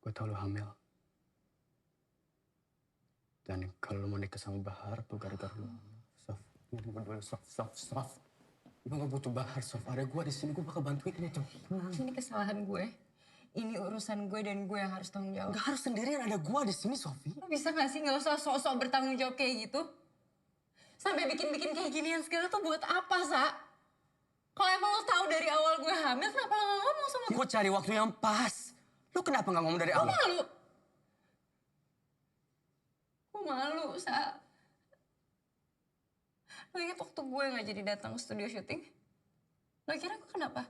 Gue tau lo hamil. Dan kalau lo mau nikah sama Bahar tuh gara-gara lo. Sof, ini berdua Sof. Lo gak butuh Bahar, Sof. Ada gue di sini, gue bakal bantuin lo tuh. Ini kesalahan gue. Ini urusan gue dan gue yang harus tanggung jawab. Gak harus sendirian, ada gue di sini, Sofi. Lo bisa gak sih gak usah sok-sok bertanggung jawab kayak gitu? Sampai bikin-bikin kayak ginian segala tuh buat apa, Sa? Kalau emang lo tahu dari awal gue hamil, kenapa lo gak ngomong sama gue? Gue cari waktu yang pas. Lo kenapa gak ngomong dari awal? Gue malu, Sa. Lo inget waktu gue gak jadi datang ke studio syuting? Lo kira gue kenapa?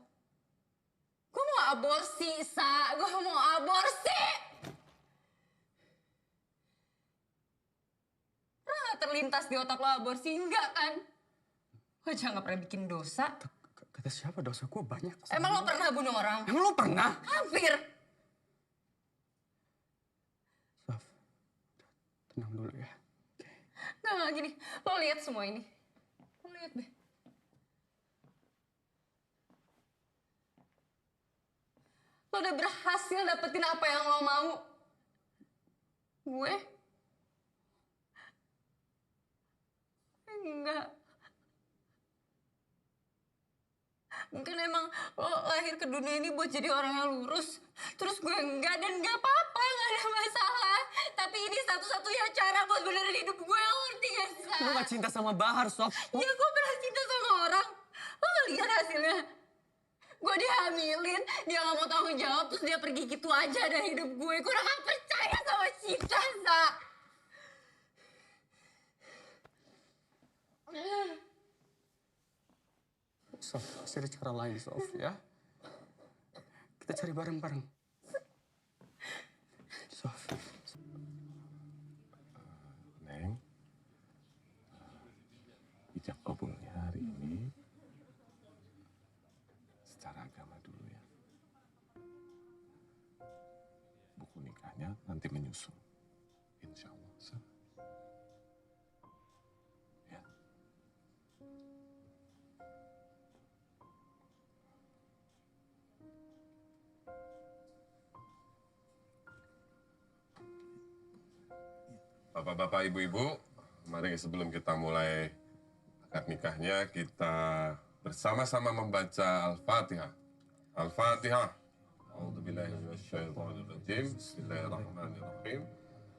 Gue mau aborsi, Sa. Gue mau aborsi! Pernah gak terlintas di otak lo aborsi? Enggak kan? Gue jangan pernah bikin dosa. Kata siapa dosa gue banyak. Emang lo pernah bunuh orang? Emang lo pernah? Hampir. Sof, tenang dulu ya. Nah, gini. Lo lihat semua ini. Lo lihat deh. Lo udah berhasil dapetin apa yang lo mau. Gue? Enggak. Mungkin emang lo lahir ke dunia ini buat jadi orang yang lurus. Terus gue enggak, dan enggak apa-apa, enggak ada masalah. Tapi ini satu-satunya cara buat benerin hidup gue, lo ngerti gak sih? Lo gak cinta sama Bahar, Sof. Iya, gue pernah cinta sama orang. Lo gak lihat hasilnya? Gue dihamilin, dia gak mau tanggung jawab, terus dia pergi gitu aja dari hidup gue. Gue udah gak percaya sama cinta, Sa. Sof, pasti ada cara lain, Sof, ya. Kita cari bareng-bareng. Sof. Neng, ijab kabulnya hari ini secara agama dulu ya. Buku nikahnya nanti menyusul. Insya Allah. Ya. Bapak-bapak, ibu-ibu, mari sebelum kita mulai akad nikahnya, kita bersama-sama membaca Al-Fatihah. Al-Fatihah. A'udzubillahi minasyaitonirrajim. Bismillahirrahmanirrahim.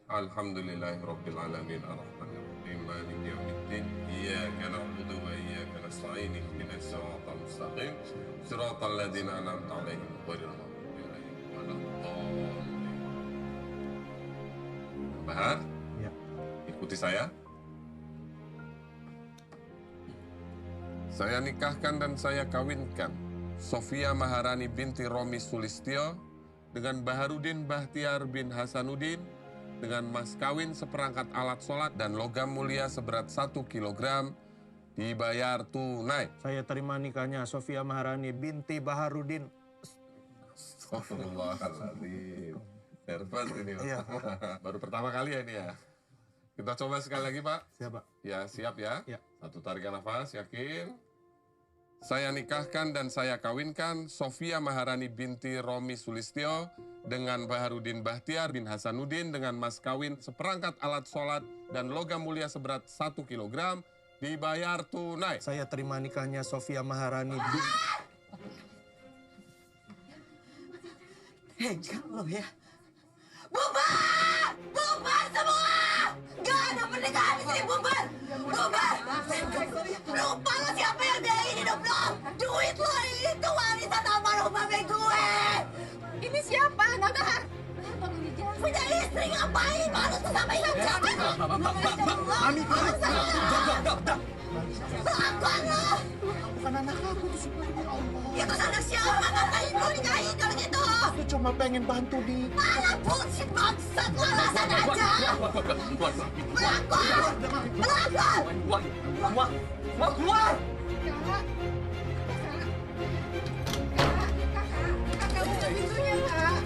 Alhamdulillahirabbil alamin arrahmanirrahim maliki yaumiddin. Iyyaka na'budu wa iyyaka nasta'in. Ihdinas siratal mustaqim. Siratal ladzina an'amta 'alaihim ghairil maghdubi 'alaihim waladdallin. Bahar? Ikuti saya. Saya nikahkan dan saya kawinkan Sofia Maharani binti Romi Sulistyo dengan Baharudin Bahtiar bin Hasanuddin dengan mas kawin seperangkat alat sholat dan logam mulia seberat 1 kilogram dibayar tunai. Saya terima nikahnya Sofia Maharani binti Baharudin. Astagfirullahaladzim. Nervous ini, Pak. Iya. Baru pertama kali ya ini ya. Kita coba sekali lagi, Pak. Siap, Pak. Ya, siap ya. Ya. Satu tarikan nafas, yakin. Saya nikahkan dan saya kawinkan Sofia Maharani binti Romi Sulistyo dengan Baharudin Bahtiar bin Hasanuddin dengan mas kawin seperangkat alat sholat dan logam mulia seberat 1 kilogram dibayar tunai. Saya terima nikahnya Sofia Maharani Tega lo ya. Bubar! Bubar semua! Gak ada pernikahan di sini, bubar! Bubar! Lupa lo siapa yang biayain hidup lo? Duit lo itu warisan almarhum mami gue! Ini siapa? Nona? Punya istri ngapain? Malu tuh sama ingat siapa? Mami, Kelakuan lo! bukan anak aku tuh sebenarnya Allah. Itu anak siapa? Ngapain lo nikahin kalau gitu? Aku cuma pengen bantu di. Malah bullshit bangsat lo, alasan aja! Keluar! Kakak buka pintunya, Kak.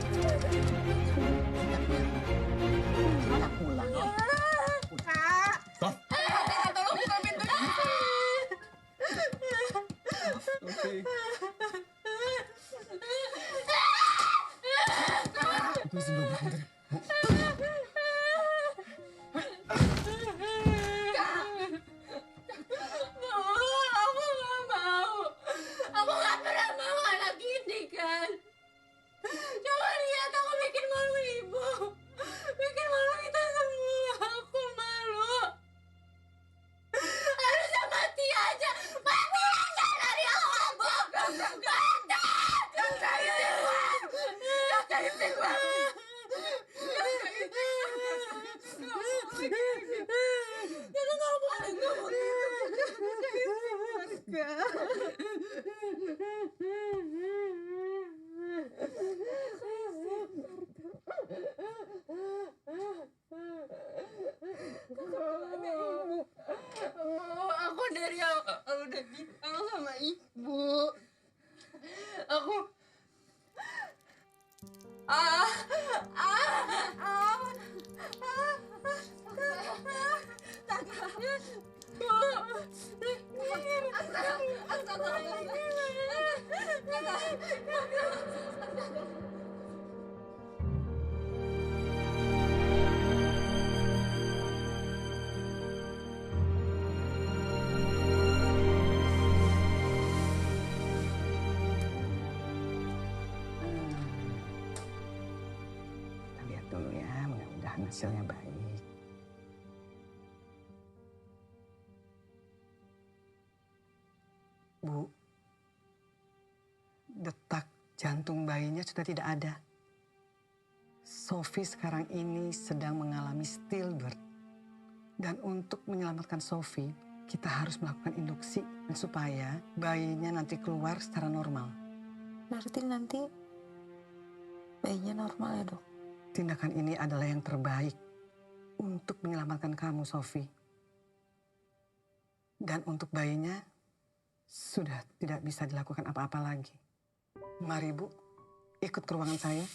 Kak. Tolong buka pintunya. Aku nggak mau. Aku nggak pernah mau anak ini kan. Coba lihat aku bikin malu ibu. Bikin malu kita semua. Aku malu. Harusnya mati aja. Mati aja dari awal. Mati. Aku dari awal udah bilang sama ibu. Aku Kita lihat dulu ya, mudah-mudahan hasilnya baik. Bu, detak jantung bayinya sudah tidak ada. Sofi sekarang ini sedang mengalami stillbirth. Dan untuk menyelamatkan Sofi, kita harus melakukan induksi supaya bayinya nanti keluar secara normal. Berarti nanti bayinya normal ya, Dok? Tindakan ini adalah yang terbaik untuk menyelamatkan kamu, Sofi. Dan untuk bayinya sudah tidak bisa dilakukan apa-apa lagi. Mari, Bu, ikut ke ruangan saya.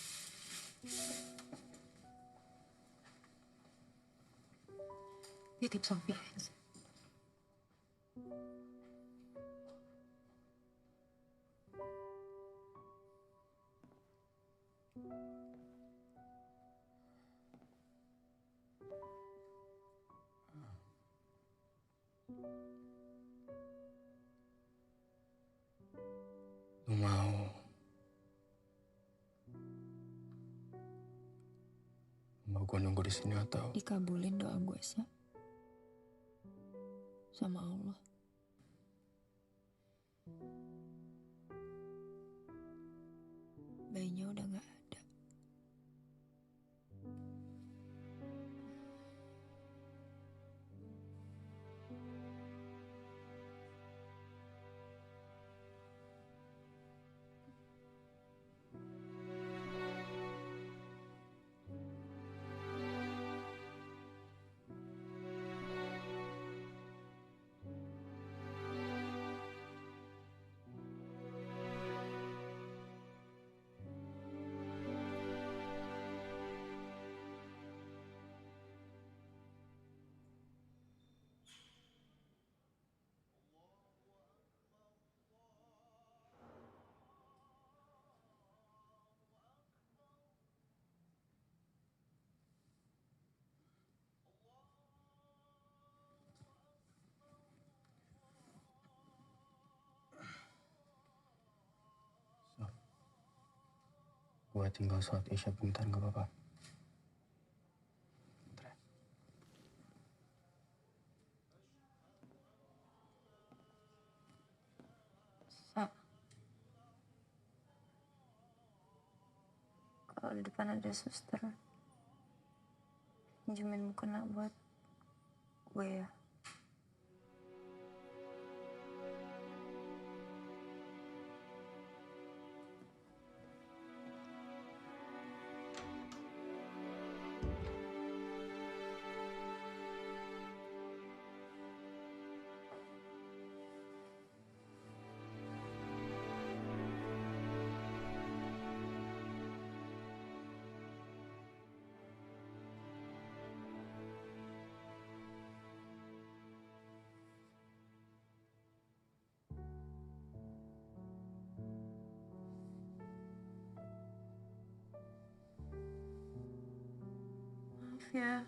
Titip Sofi. Lu mau gue nunggu di sini atau Dikabulin doa gue, Sa. Sama Allah. Bayinya udah gak ada. Gua tinggal sholat isya bentar, nggak apa-apa? Sa, kalau di depan ada suster, pinjemin mukena buat gue ya. Maaf ya,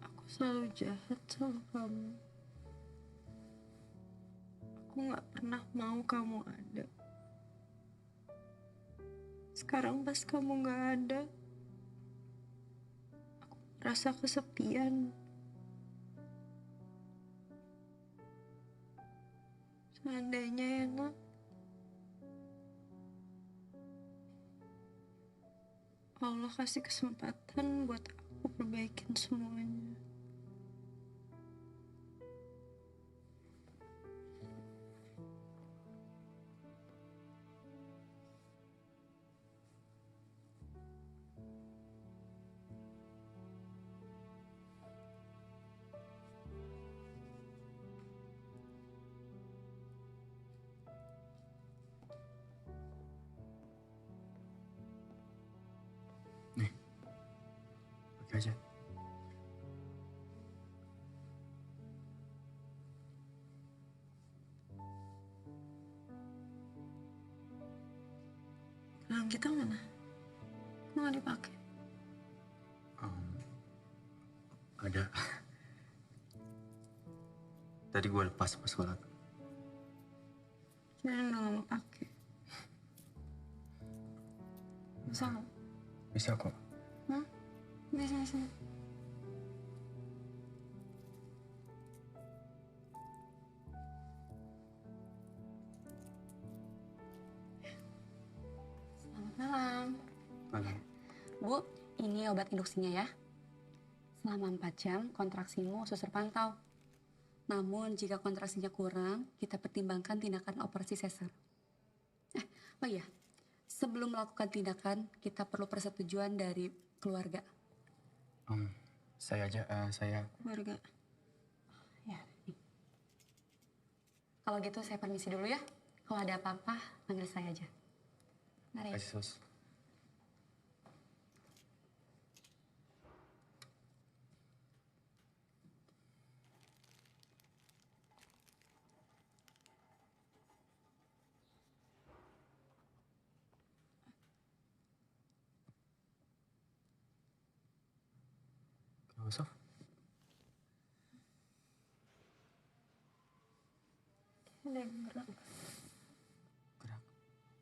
aku selalu jahat sama kamu. Aku gak pernah mau kamu ada. Sekarang pas kamu gak ada, aku merasa kesepian. Seandainya ya, Nak, Allah kasih kesempatan buat aku perbaikin semuanya. Pakai aja. Gelang kita mana? Kok nggak dipakai? Ada. Tadi gue lepas pas sholat. Kirain udah nggak mau pakai. Bisa nggak? Bisa kok. Hah? Bisa. Selamat malam. Malam. Bu, ini obat induksinya ya. Selama 4 jam kontraksimu suster pantau. Namun jika kontraksinya kurang, kita pertimbangkan tindakan operasi sesar. Oh iya, sebelum melakukan tindakan, kita perlu persetujuan dari keluarga. Saya aja, saya... Keluarga. Ya, nih. Kalau gitu saya permisi dulu ya. Kalau ada apa-apa, panggil saya aja. Mari. Kasih sus. Kenapa, Sof? Ada yang gerak. Gerak?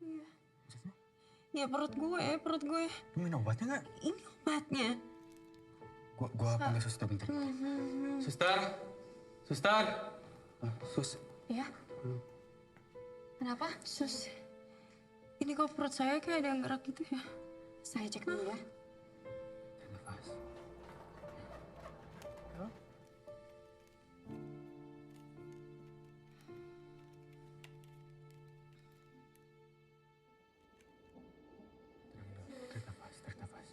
Iya. Maksudnya? Ya perut gue. Lu minum obatnya nggak? Ini obatnya. Gua panggil suster bentar. Suster! Suster! Sus. Iya. Kenapa? Sus. Ini kok perut saya kayak ada yang gerak gitu ya? Saya cek dulu ya. Nafas. Tarik nafas.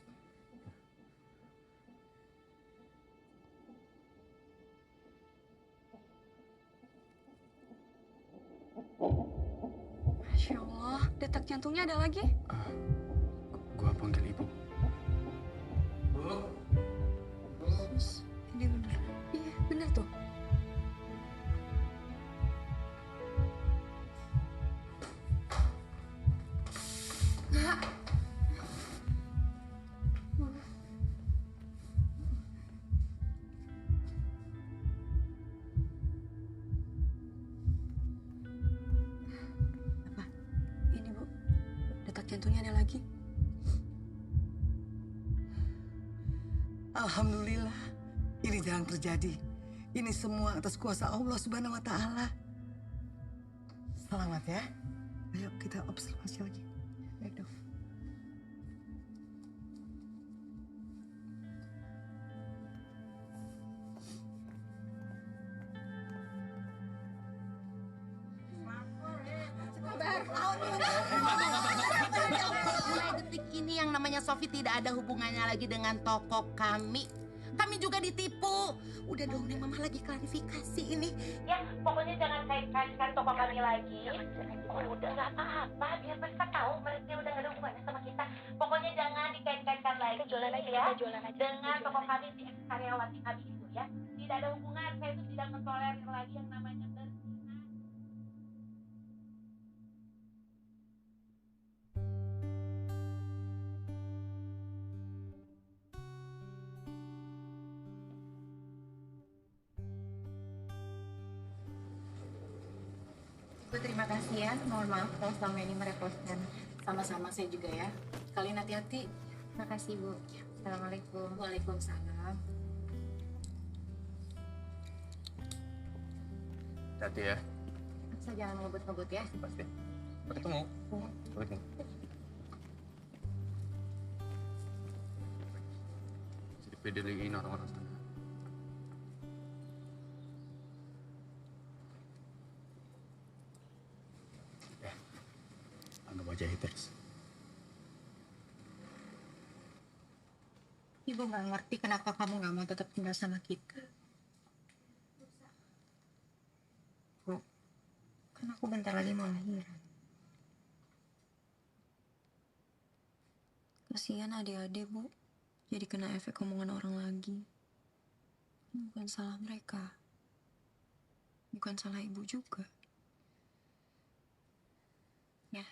Masya Allah, detak jantungnya ada lagi. Gua panggil ibu. Sus, ini bener. Iya, bener tuh. Nggak. Ini Bu, detak jantungnya ada lagi. Alhamdulillah, ini jarang terjadi. Ini semua atas kuasa Allah Subhanahu wa Ta'ala. Selamat ya. Ayo kita observasi lagi. Baik, Dok. Mulai detik ini yang namanya Sofi tidak ada hubungannya lagi dengan toko kami. Kami juga ditipu. Udah dong nih, Mama lagi klarifikasi ini. Ya, pokoknya jangan kait-kaitkan toko kami lagi. Udah nggak apa-apa, biar mereka tahu mereka udah nggak ada hubungannya sama kita. Pokoknya jangan dikait-kaitkan lagi jualan aja ya dengan toko kami di karyawati kami itu ya. Tidak ada hubungan, saya itu tidak mentolerir lagi yang namanya berzina. Bu, terima kasih ya. Mohon maaf kalau selama ini merepotkan. Sama-sama, saya juga ya. Kalian hati-hati. Makasih, Bu. Assalamualaikum. Waalaikumsalam. Hati ya. Saya jangan ngebut-ngebut ya. Pasti. Sampai ketemu. Sampai ketemu. Jadi pedeliin orang-orang sana. Anggap aja haters. Ibu nggak ngerti kenapa kamu nggak mau tetap tinggal sama kita. Bu, kan aku bentar lagi mau lahiran. Kasihan adik-adik, Bu. Jadi kena efek omongan orang lagi. Ini bukan salah mereka. Bukan salah ibu juga. Ya.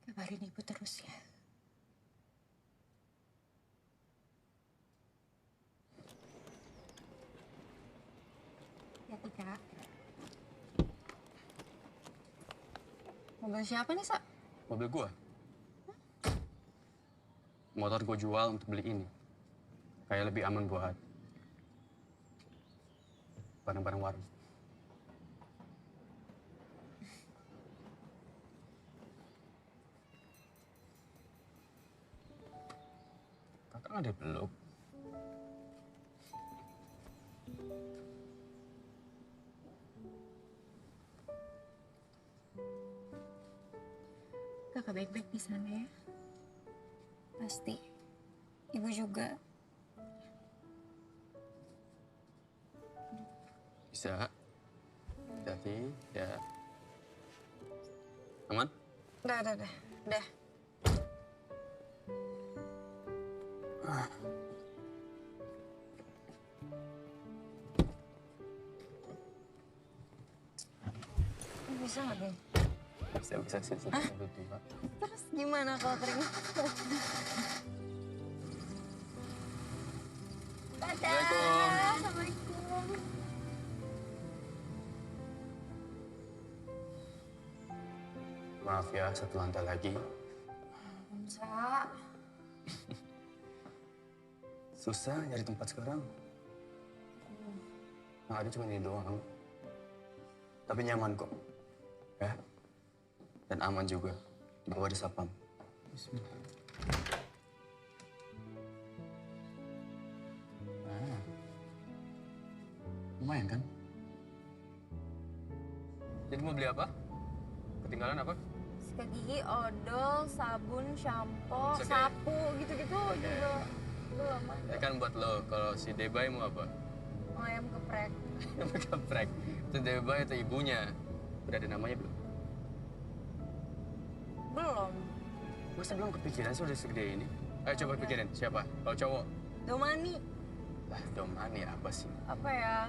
Kabarin ibu terus ya. Ya, Kak. Mobil siapa nih, Sa? Mobil gua. Motor gua jual untuk beli ini. Kayak lebih aman buat barang-barang warung. Kakak nggak dipeluk. Kakak baik-baik di sana ya. Pasti. Ibu juga. Bisa. Hati-hati, ya. Aman? Udah. Bisa nggak, Bang? Bisa sih, mobil tua. Terus gimana kalau kering? Assalamualaikum. Maaf ya, satu lantai lagi. Sa. Susah nyari tempat sekarang. Nah, ada cuma ini doang. Tapi nyaman kok. Ya. Dan aman juga. Di bawah ada sapam. Bismillah. Nah. Lumayan kan? Jadi mau beli apa? Ketinggalan apa? Sikat gigi, odol, sabun, shampoo, It's okay. sapu, gitu-gitu juga belum. Ya kan buat lo, kalau si Debay mau apa? Ayam geprek. Geprek. Itu Debay itu ibunya. Udah ada namanya belum? Belum. Masa belum kepikiran sih udah segede ini? Ayo coba pikirin, siapa? Kalau cowok? Domani. Lah, Domani apa sih? Apa ya?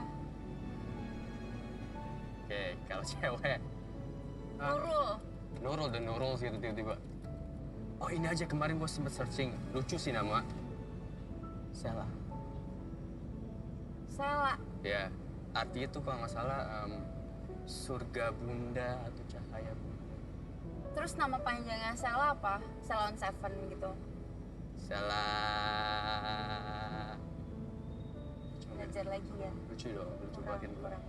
Oke, kalau cewek? Nurul. Nurul dan Nurul gitu tiba-tiba. Oh ini aja kemarin gue sempet searching, lucu sih nama. Sela. Sela. Ya, artinya tuh kalau nggak salah surga bunda atau cahaya bunda. Terus nama panjangnya Sela apa? Sela on Seven gitu. Salah. Belajar lagi ya. Lucu dong, lucu makin kurang.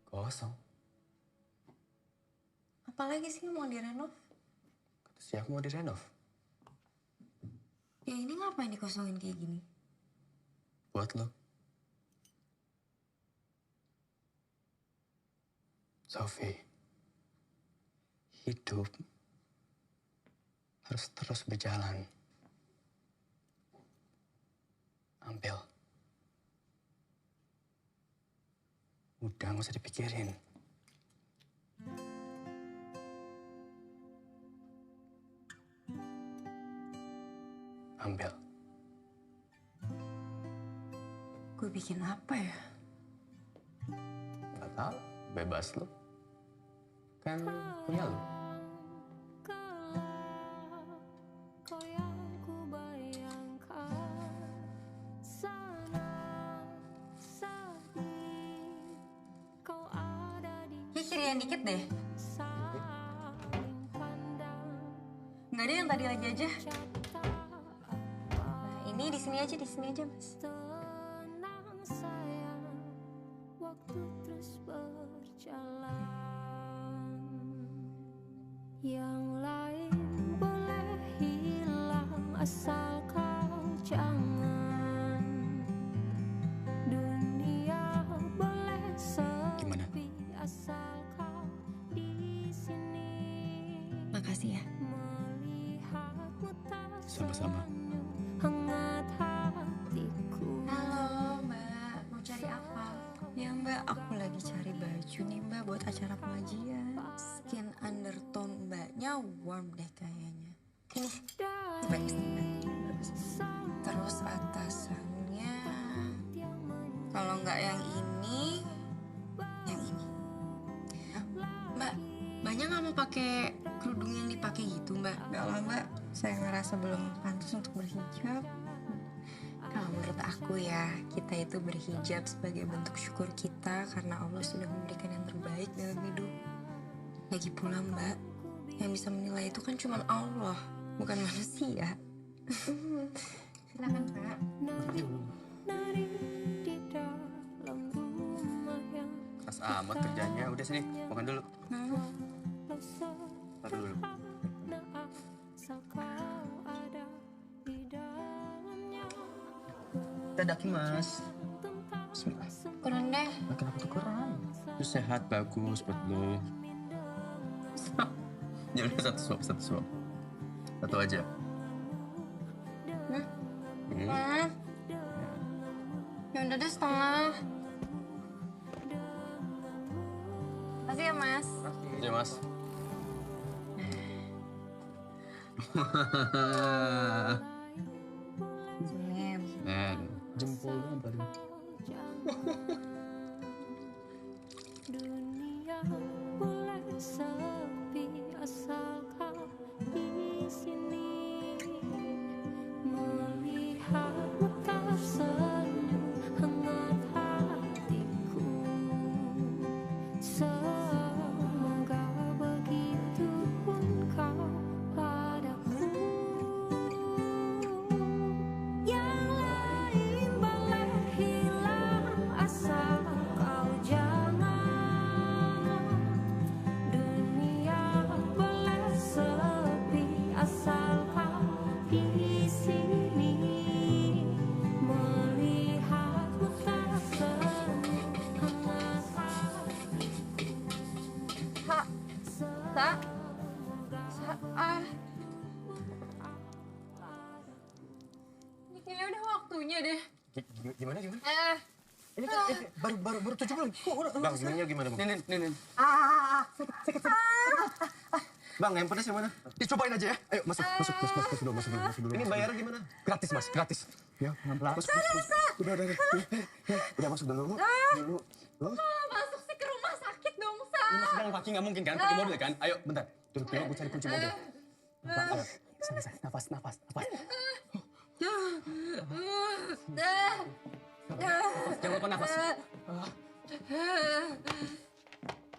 Kosong. Apalagi sih mau direnov? Kata siapa mau direnov? Ya ini ngapain dikosongin kayak gini? Buat lo. Sofi, hidup harus terus berjalan. Ambil. Udah, nggak usah dipikirin. Ambil. Gue bikin apa ya? Nggak tahu, bebas lo. Kan punya lo. Kirian dikit deh. Nggak ada yang tadi lagi aja. Nah ini di sini aja mas. Yang lain boleh hilang asal kau jangan. Dunia boleh sepi asal kau di sini. Makasih ya. Sama-sama. Hangat hatiku. Halo Mbak, mau cari apa? Ya Mbak, aku lagi cari baju nih Mbak buat acara pengajian. Skin undertone Mbaknya warm deh kayaknya. Ini, bagus nih Mbak. Terus atasannya, kalau nggak yang ini, yang ini. Mbak, Mbaknya nggak mau pakai kerudung yang dipakai gitu Mbak? Nggak lah Mbak, saya ngerasa belum pantas untuk berhijab. Kalau menurut aku ya, kita itu berhijab sebagai bentuk syukur kita karena Allah sudah memberikan yang terbaik dalam hidup. Lagi pula Mbak, yang bisa menilai itu kan cuma Allah, bukan manusia. Silakan Mbak. Keras amat kerjanya. Udah sini, makan dulu. Makan dulu. Dadakin mas. Bismillah. Kurang deh. Kenapa tuh kurang? Itu sehat, bagus buat lo. Ya udah satu suap. Satu aja. Ya udah deh setengah. Makasih ya Mas. Iya Mas. Senin. Jempolnya baru. Dunia boleh sepi asal kau di sini. Melihatmu tersenyum hangat hatiku. Semoga begitu pun kau padaku. Yang lain boleh hilang asal kau jangan. Dunia boleh sepi asal kau di sini. Melihatmu tersenyum hangat hatiku. Ini kayaknya udah waktunya deh. Gimana? Ini kan baru 7 bulan. Kok udah? Bang, gimana Bang? Nih. Sakit. Bang, yang pedas yang mana? Dicobain aja ya. Ayo masuk dulu. Ini bayarnya gimana? Gratis mas, gratis. Ya, pelan-pelan. Masuk. Udah. Udah masuk dulu. Masuk sih ke rumah sakit dong, Sa. Ini sedang kaki nggak mungkin kan, pakai mobil kan? Ayo, bentar. Duduk dulu, gue cari kunci mobil. Ayo, sana. Nafas. Jangan lupa nafas.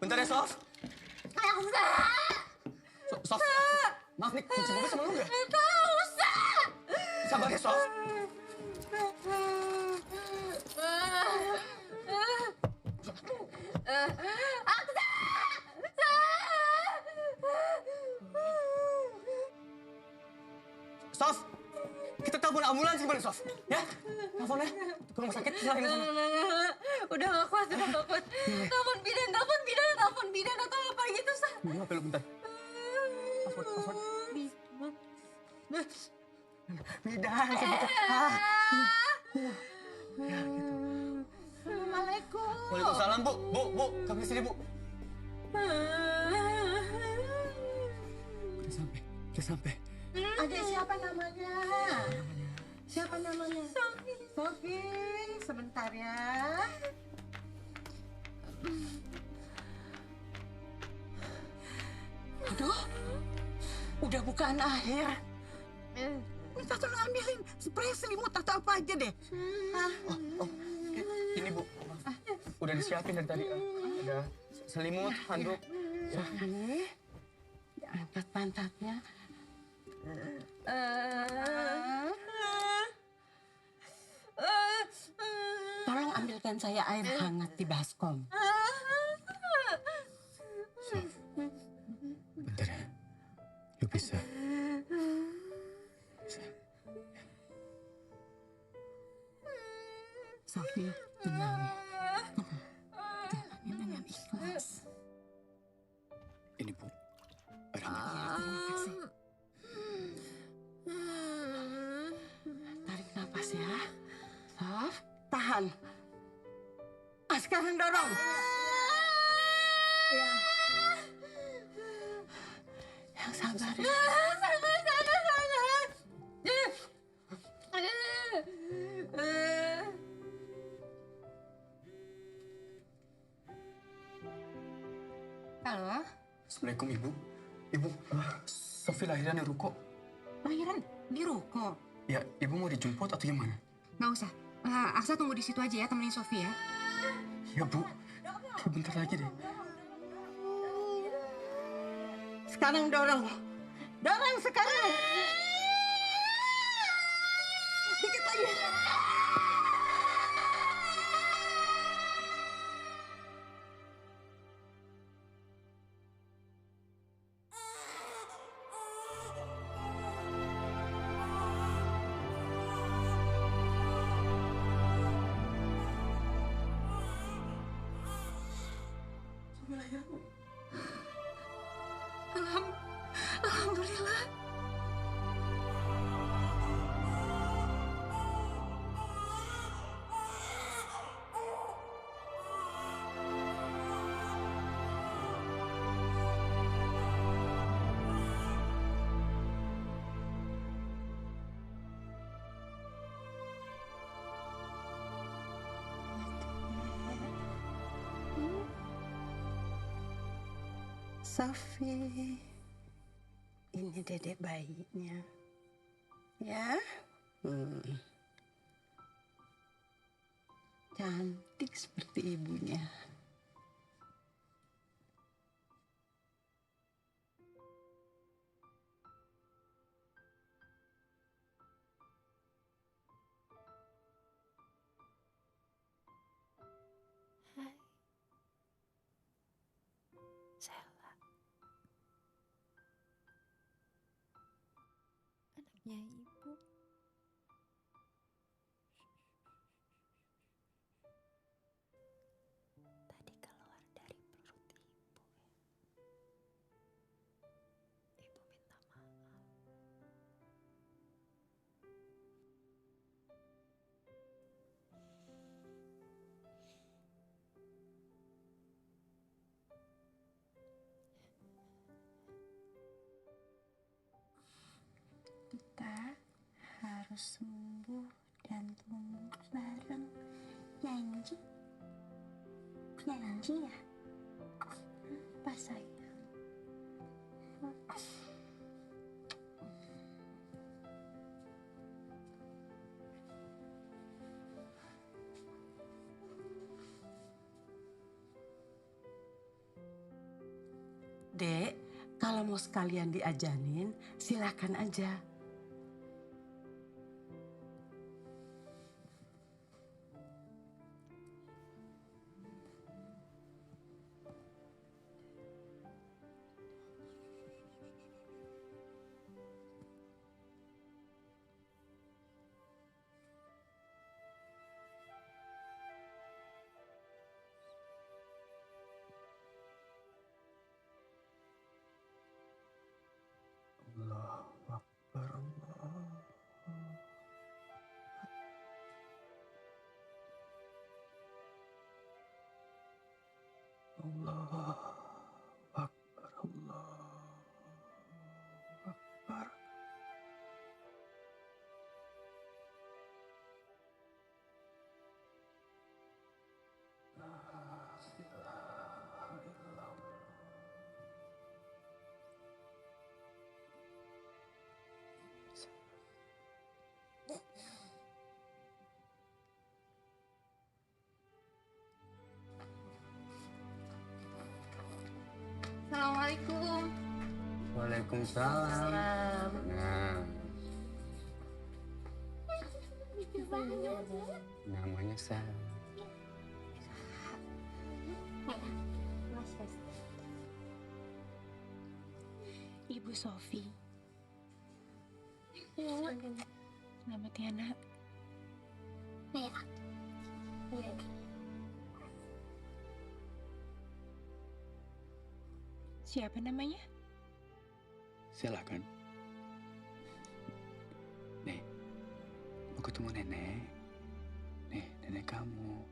Bentar ya, Sof. Sof, maaf nih, kunci mobil sama lu nggak? Gak usah. Sabar ya, Sof. Sof, kita telepon ambulans gimana, Sof? Ya, teleponnya ke rumah sakit, selain sana. Udah gak kuat. Telepon bidan atau apa gitu, Sa. Ini apa lu bentar? Password. Bidan, sebentar. Ya, gitu. Assalamualaikum. Waalaikumsalam, Bu. Bu, kami sini, Bu. Udah sampai. Adik siapa namanya? Siapa namanya? Sofi. Sebentar ya. Aduh, udah bukan akhir. Minta tolong ambilin spray selimut atau apa aja deh. Ini, Bu. Udah disiapin dari tadi. Ada selimut, handuk. Sofi, angkat pantatnya. Tolong ambilkan saya air hangat di baskom. Bentar ya. Lu bisa. Sofi, tenang ya. Jalannya dengan ikhlas. Ini, Bu. Air hangat. Terima kasih. Tarik nafas ya. Sof, tahan. Sekarang dorong. Ya. Yang sabar ya. Halo? Assalamualaikum, Ibu. Ibu, Sofi lahiran di ruko. Lahiran di ruko? Ya, Ibu mau dijemput atau gimana? Nggak usah. Aksa tunggu di situ aja ya, temenin Sofi ya. Ya, Bu. Bentar lagi deh. Sekarang dorong. Dorong sekarang. Dikit lagi. Alhamdulillah. Sofi, ini dedek bayinya. Ya. Cantik seperti ibunya. Hai. Sela. Anaknya ibu. Tadi keluar dari perut ibu ya. Ibu minta maaf. Kita harus sembuh dan tumbuh bareng. Janji. Janji ya? Apa sayang? Dek, kalau mau sekalian diajanin, silakan aja. Allahu Akbar, Allah. Allah Akbar, Allah Akbar. Assalamualaikum. Waalaikumsalam. Nah, namanya Sal. Ibu Sofi. Selamat ya, Nak. Iya. Iya. Siapa namanya? Silakan. Nih, mau ketemu nenek. Nih, nenek kamu.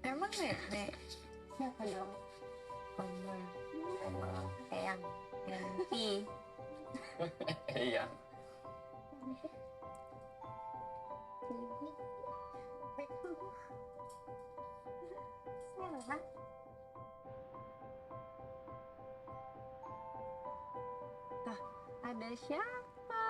Emang nenek? Siapa dong? Oma. Eyang. Yanti. Iya. Ada siapa?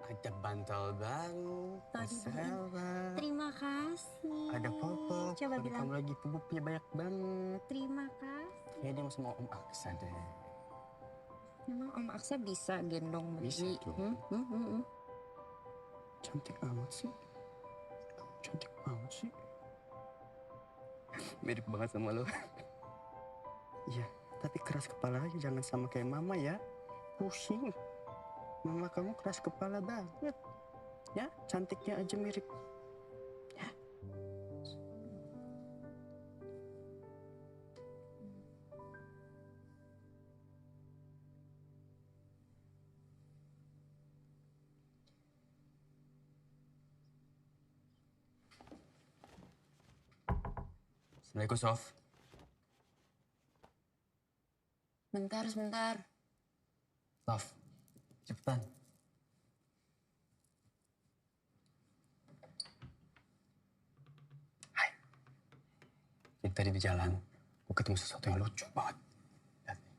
Ada bantal baru. Selva. Terima kasih. Ada Popo. Coba Tadi bilang. kamu lagi pupuknya banyak banget. Terima kasih. Kayaknya dia mau sama Om Aksa deh. Memang Om Aksa bisa gendong bayi. Bisa dong. Cantik amat sih. Cantik banget sih. Mirip banget sama lo. Iya, tapi keras kepala aja. Jangan sama kayak mama ya. Pusing. Mama kamu keras kepala banget. Ya, cantiknya aja mirip. Ya. Assalamualaikum, Sof. Sebentar. Sof, cepetan. Hai. Jadi tadi di jalan, gue ketemu sesuatu yang lucu banget. Lihat nih.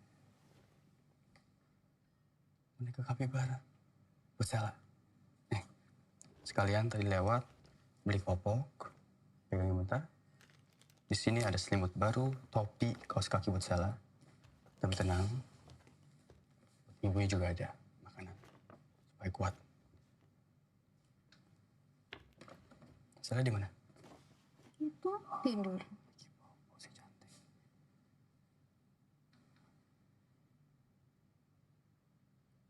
Boneka kapibara. Buat Sela. Nih, sekalian tadi lewat, beli popok, pegangin bentar. Di sini ada selimut baru, topi, kaos kaki buat Sela. Tapi tenang, ibunya juga ada makanan supaya kuat. Sela di mana? Itu tidur.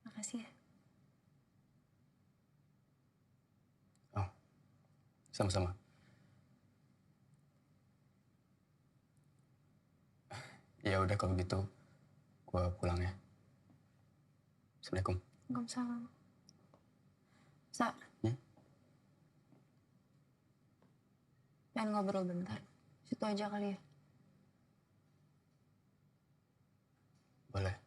Makasih ya. Oh, sama-sama. Ya udah kalau gitu, gua pulang ya. Assalamualaikum. Waalaikumsalam. Sa. Pengen ngobrol bentar. Situ aja kali ya. Boleh.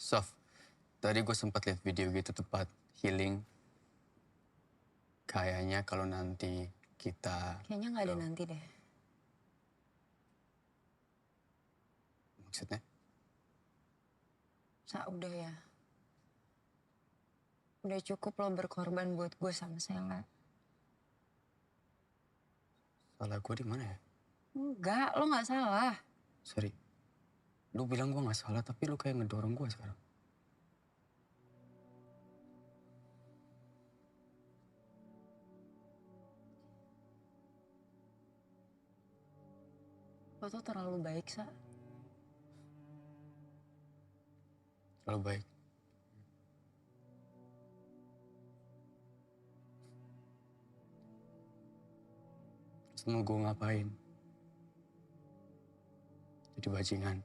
Sof, tadi gue sempat lihat video gitu tempat healing. Kayaknya kalau nanti kita... Kayaknya nggak ada nanti deh. Maksudnya? Sa, udah ya. Udah cukup lo berkorban buat gue sama Sela. Salah gue di mana ya? Enggak, lo nggak salah. Sorry. Lu bilang gue gak salah, tapi lu kayak ngedorong gue sekarang. Lo tuh terlalu baik, Sa. Terlalu baik. Terus mau gue ngapain? Jadi bajingan.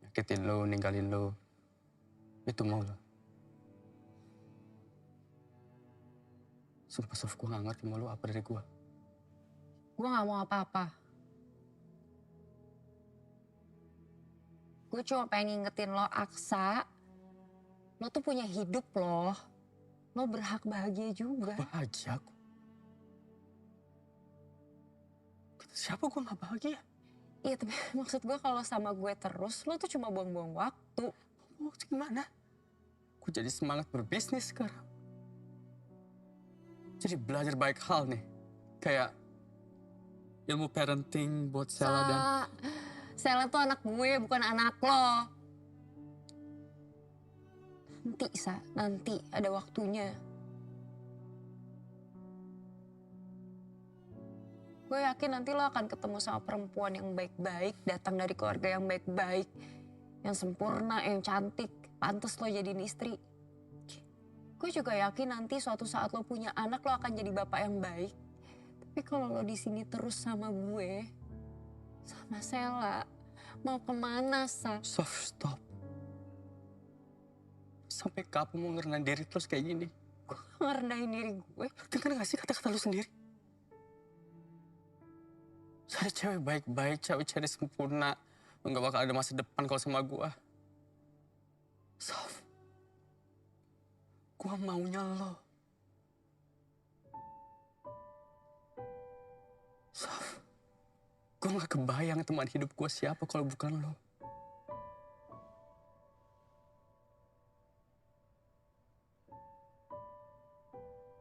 Nyakitin lo, ninggalin lo. Itu mau lo. Sumpah, Sof, gue gak ngerti mau lo apa dari gue. Gue gak mau apa-apa. Gue cuma pengen ngingetin lo, Aksa. Lo tuh punya hidup lo. Lo berhak bahagia juga. Bahagia aku? Kata siapa gue gak bahagia? Iya, tapi maksud gue kalau sama gue terus, lo tuh cuma buang-buang waktu. Waktu gimana? Gue jadi semangat berbisnis sekarang. Jadi belajar baik hal nih. Kayak ilmu parenting buat Sela dan... Sela tuh anak gue, bukan anak lo. Nanti, Sa. Nanti ada waktunya. Gue yakin nanti lo akan ketemu sama perempuan yang baik-baik, datang dari keluarga yang baik-baik, yang sempurna, yang cantik, pantas lo jadiin istri. Gue juga yakin nanti suatu saat lo punya anak, lo akan jadi bapak yang baik. Tapi kalau lo di sini terus sama gue, sama Sela, mau kemana, Sa? Sof, stop. Sampai kapan mau ngerendahin diri terus kayak gini? Gue ngerendahin diri gue. Dengar gak sih kata-kata lu sendiri? Cari cewek baik-baik, cewek sempurna. Lu gak bakal ada masa depan kalau sama gue. Sof, gue maunya lo. Sof, gue gak kebayang teman hidup gue siapa kalau bukan lo.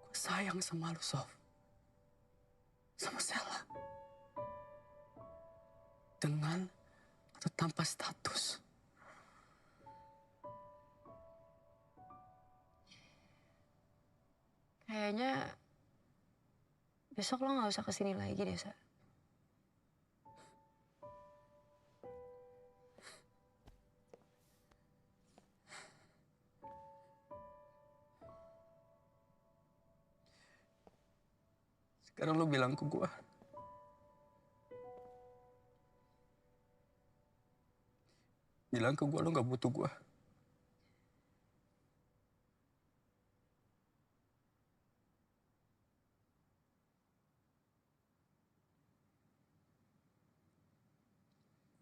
Gue sayang sama lo, Sof. Sama Sela. Dengan atau tanpa status. Kayaknya besok lo gak usah kesini lagi deh, Sa. Sekarang lo bilang ke gue. Bilang ke gue lo gak butuh gue.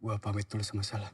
Gue pamit dulu sama Sela.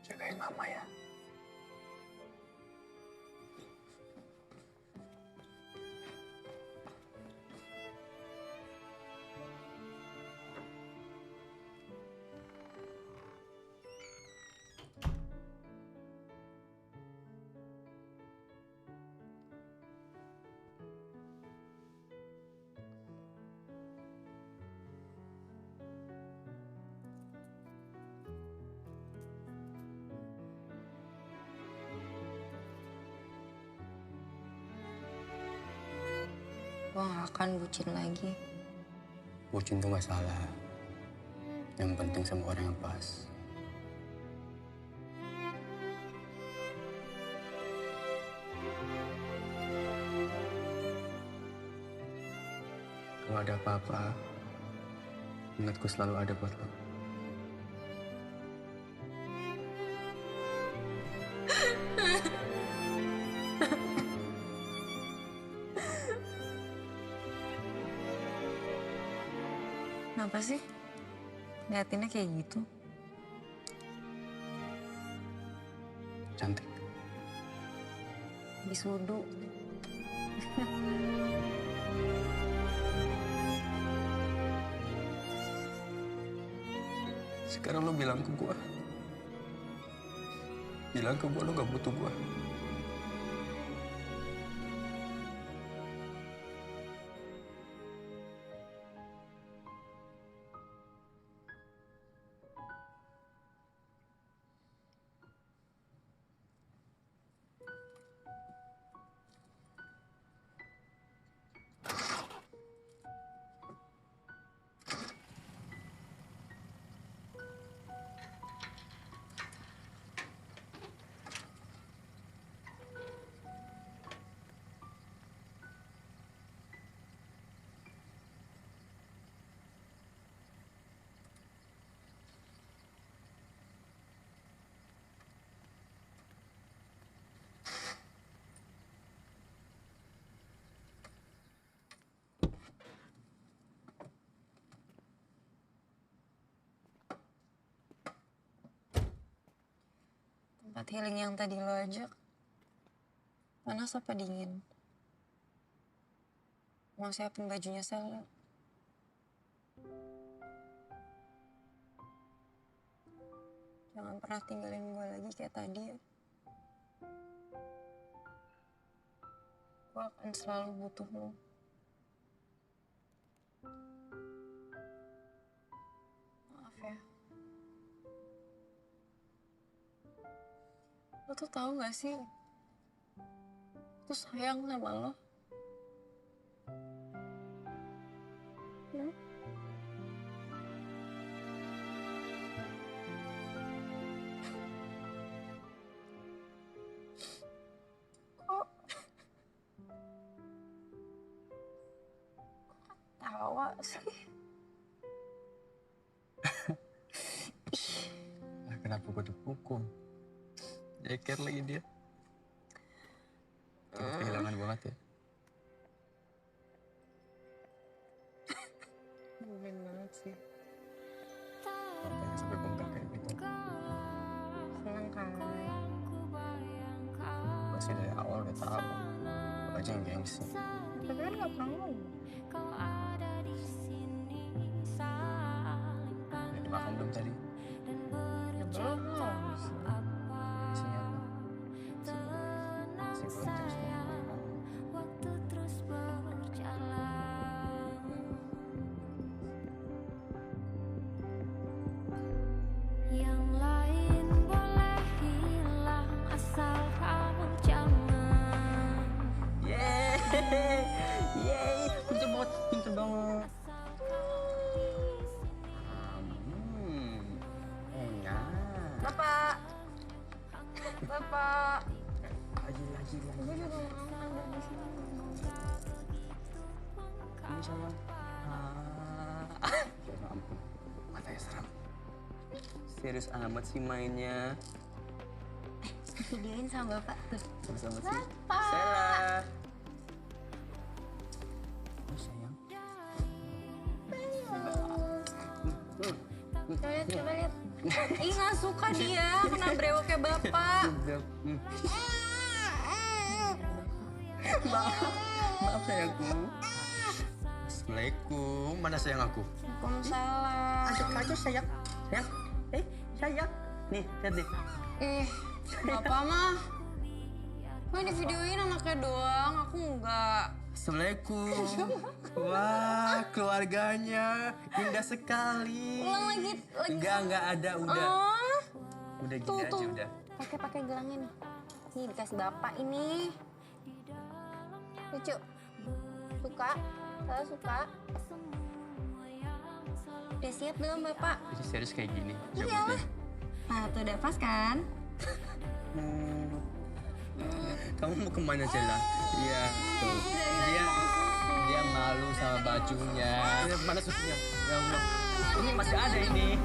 Jagain mama ya. gue gak akan bucin lagi. Bucin tuh gak salah. Yang penting sama orang yang pas. Kalau ada apa-apa, ingatku selalu ada buat lo. Kenapa sih? Liatinnya kayak gitu. Cantik. Habis wudhu. Sekarang lo bilang ke gua. Bilang ke gua lo gak butuh gua. Tempat healing yang tadi lo ajak, panas apa dingin? Mau siapin bajunya Sela. Jangan pernah tinggalin gue lagi kayak tadi ya. Gue akan selalu butuh lo. Maaf ya. Lo tuh tahu gak sih? Aku sayang sama lo. Ya? Kok tawa sih? Kenapa gue dipukul? Jeker lagi dia. Coba kehilangan banget ya. Mungkin banget sih. Makanya sampai bengkak kayak gitu. Seneng kan? Gue sih dari awal udah tahu. Gue aja yang gengsi. Tapi kan gak pernah ngomong. Udah dimakan belum tadi? Ya belum lah. Siap. Si belum jam 10. Yang lain boleh hilang asal kamu jangan. Yeay, pinter banget, pinter banget. Enak. Bapak. Bapak. Lagi. Gue juga mau ada di sini. Ini sayang. Ya ampun, matanya seram. Serius amat sih mainnya. Videoin sama bapak tuh. Sama-sama sih. Bapak. Sela. Oh sayang. Coba lihat. Ih gak suka dia kena brewoknya bapak. Maaf sayangku. Assalamualaikum. Mana sayang aku? Waalaikumsalam. Ajak aja sayang. Sayang. Sayang. Nih, lihat deh. Bapak mah. Kok ini videoin anaknya doang, aku enggak. Assalamualaikum. Wah, keluarganya indah sekali. Ulang lagi. Enggak ada, udah. Udah gini aja, udah. Pakai gelangnya nih. Nih dikasih bapak ini. Lucu. Suka? Saya suka. Udah siap belum Bapak? Jadi serius kayak gini? Iyalah. Nah tuh udah pas kan? Kamu mau kemana Cela? Iya, tuh. Dia malu sama bajunya. Mana susunya? Ya Allah. Ini masih ada ini.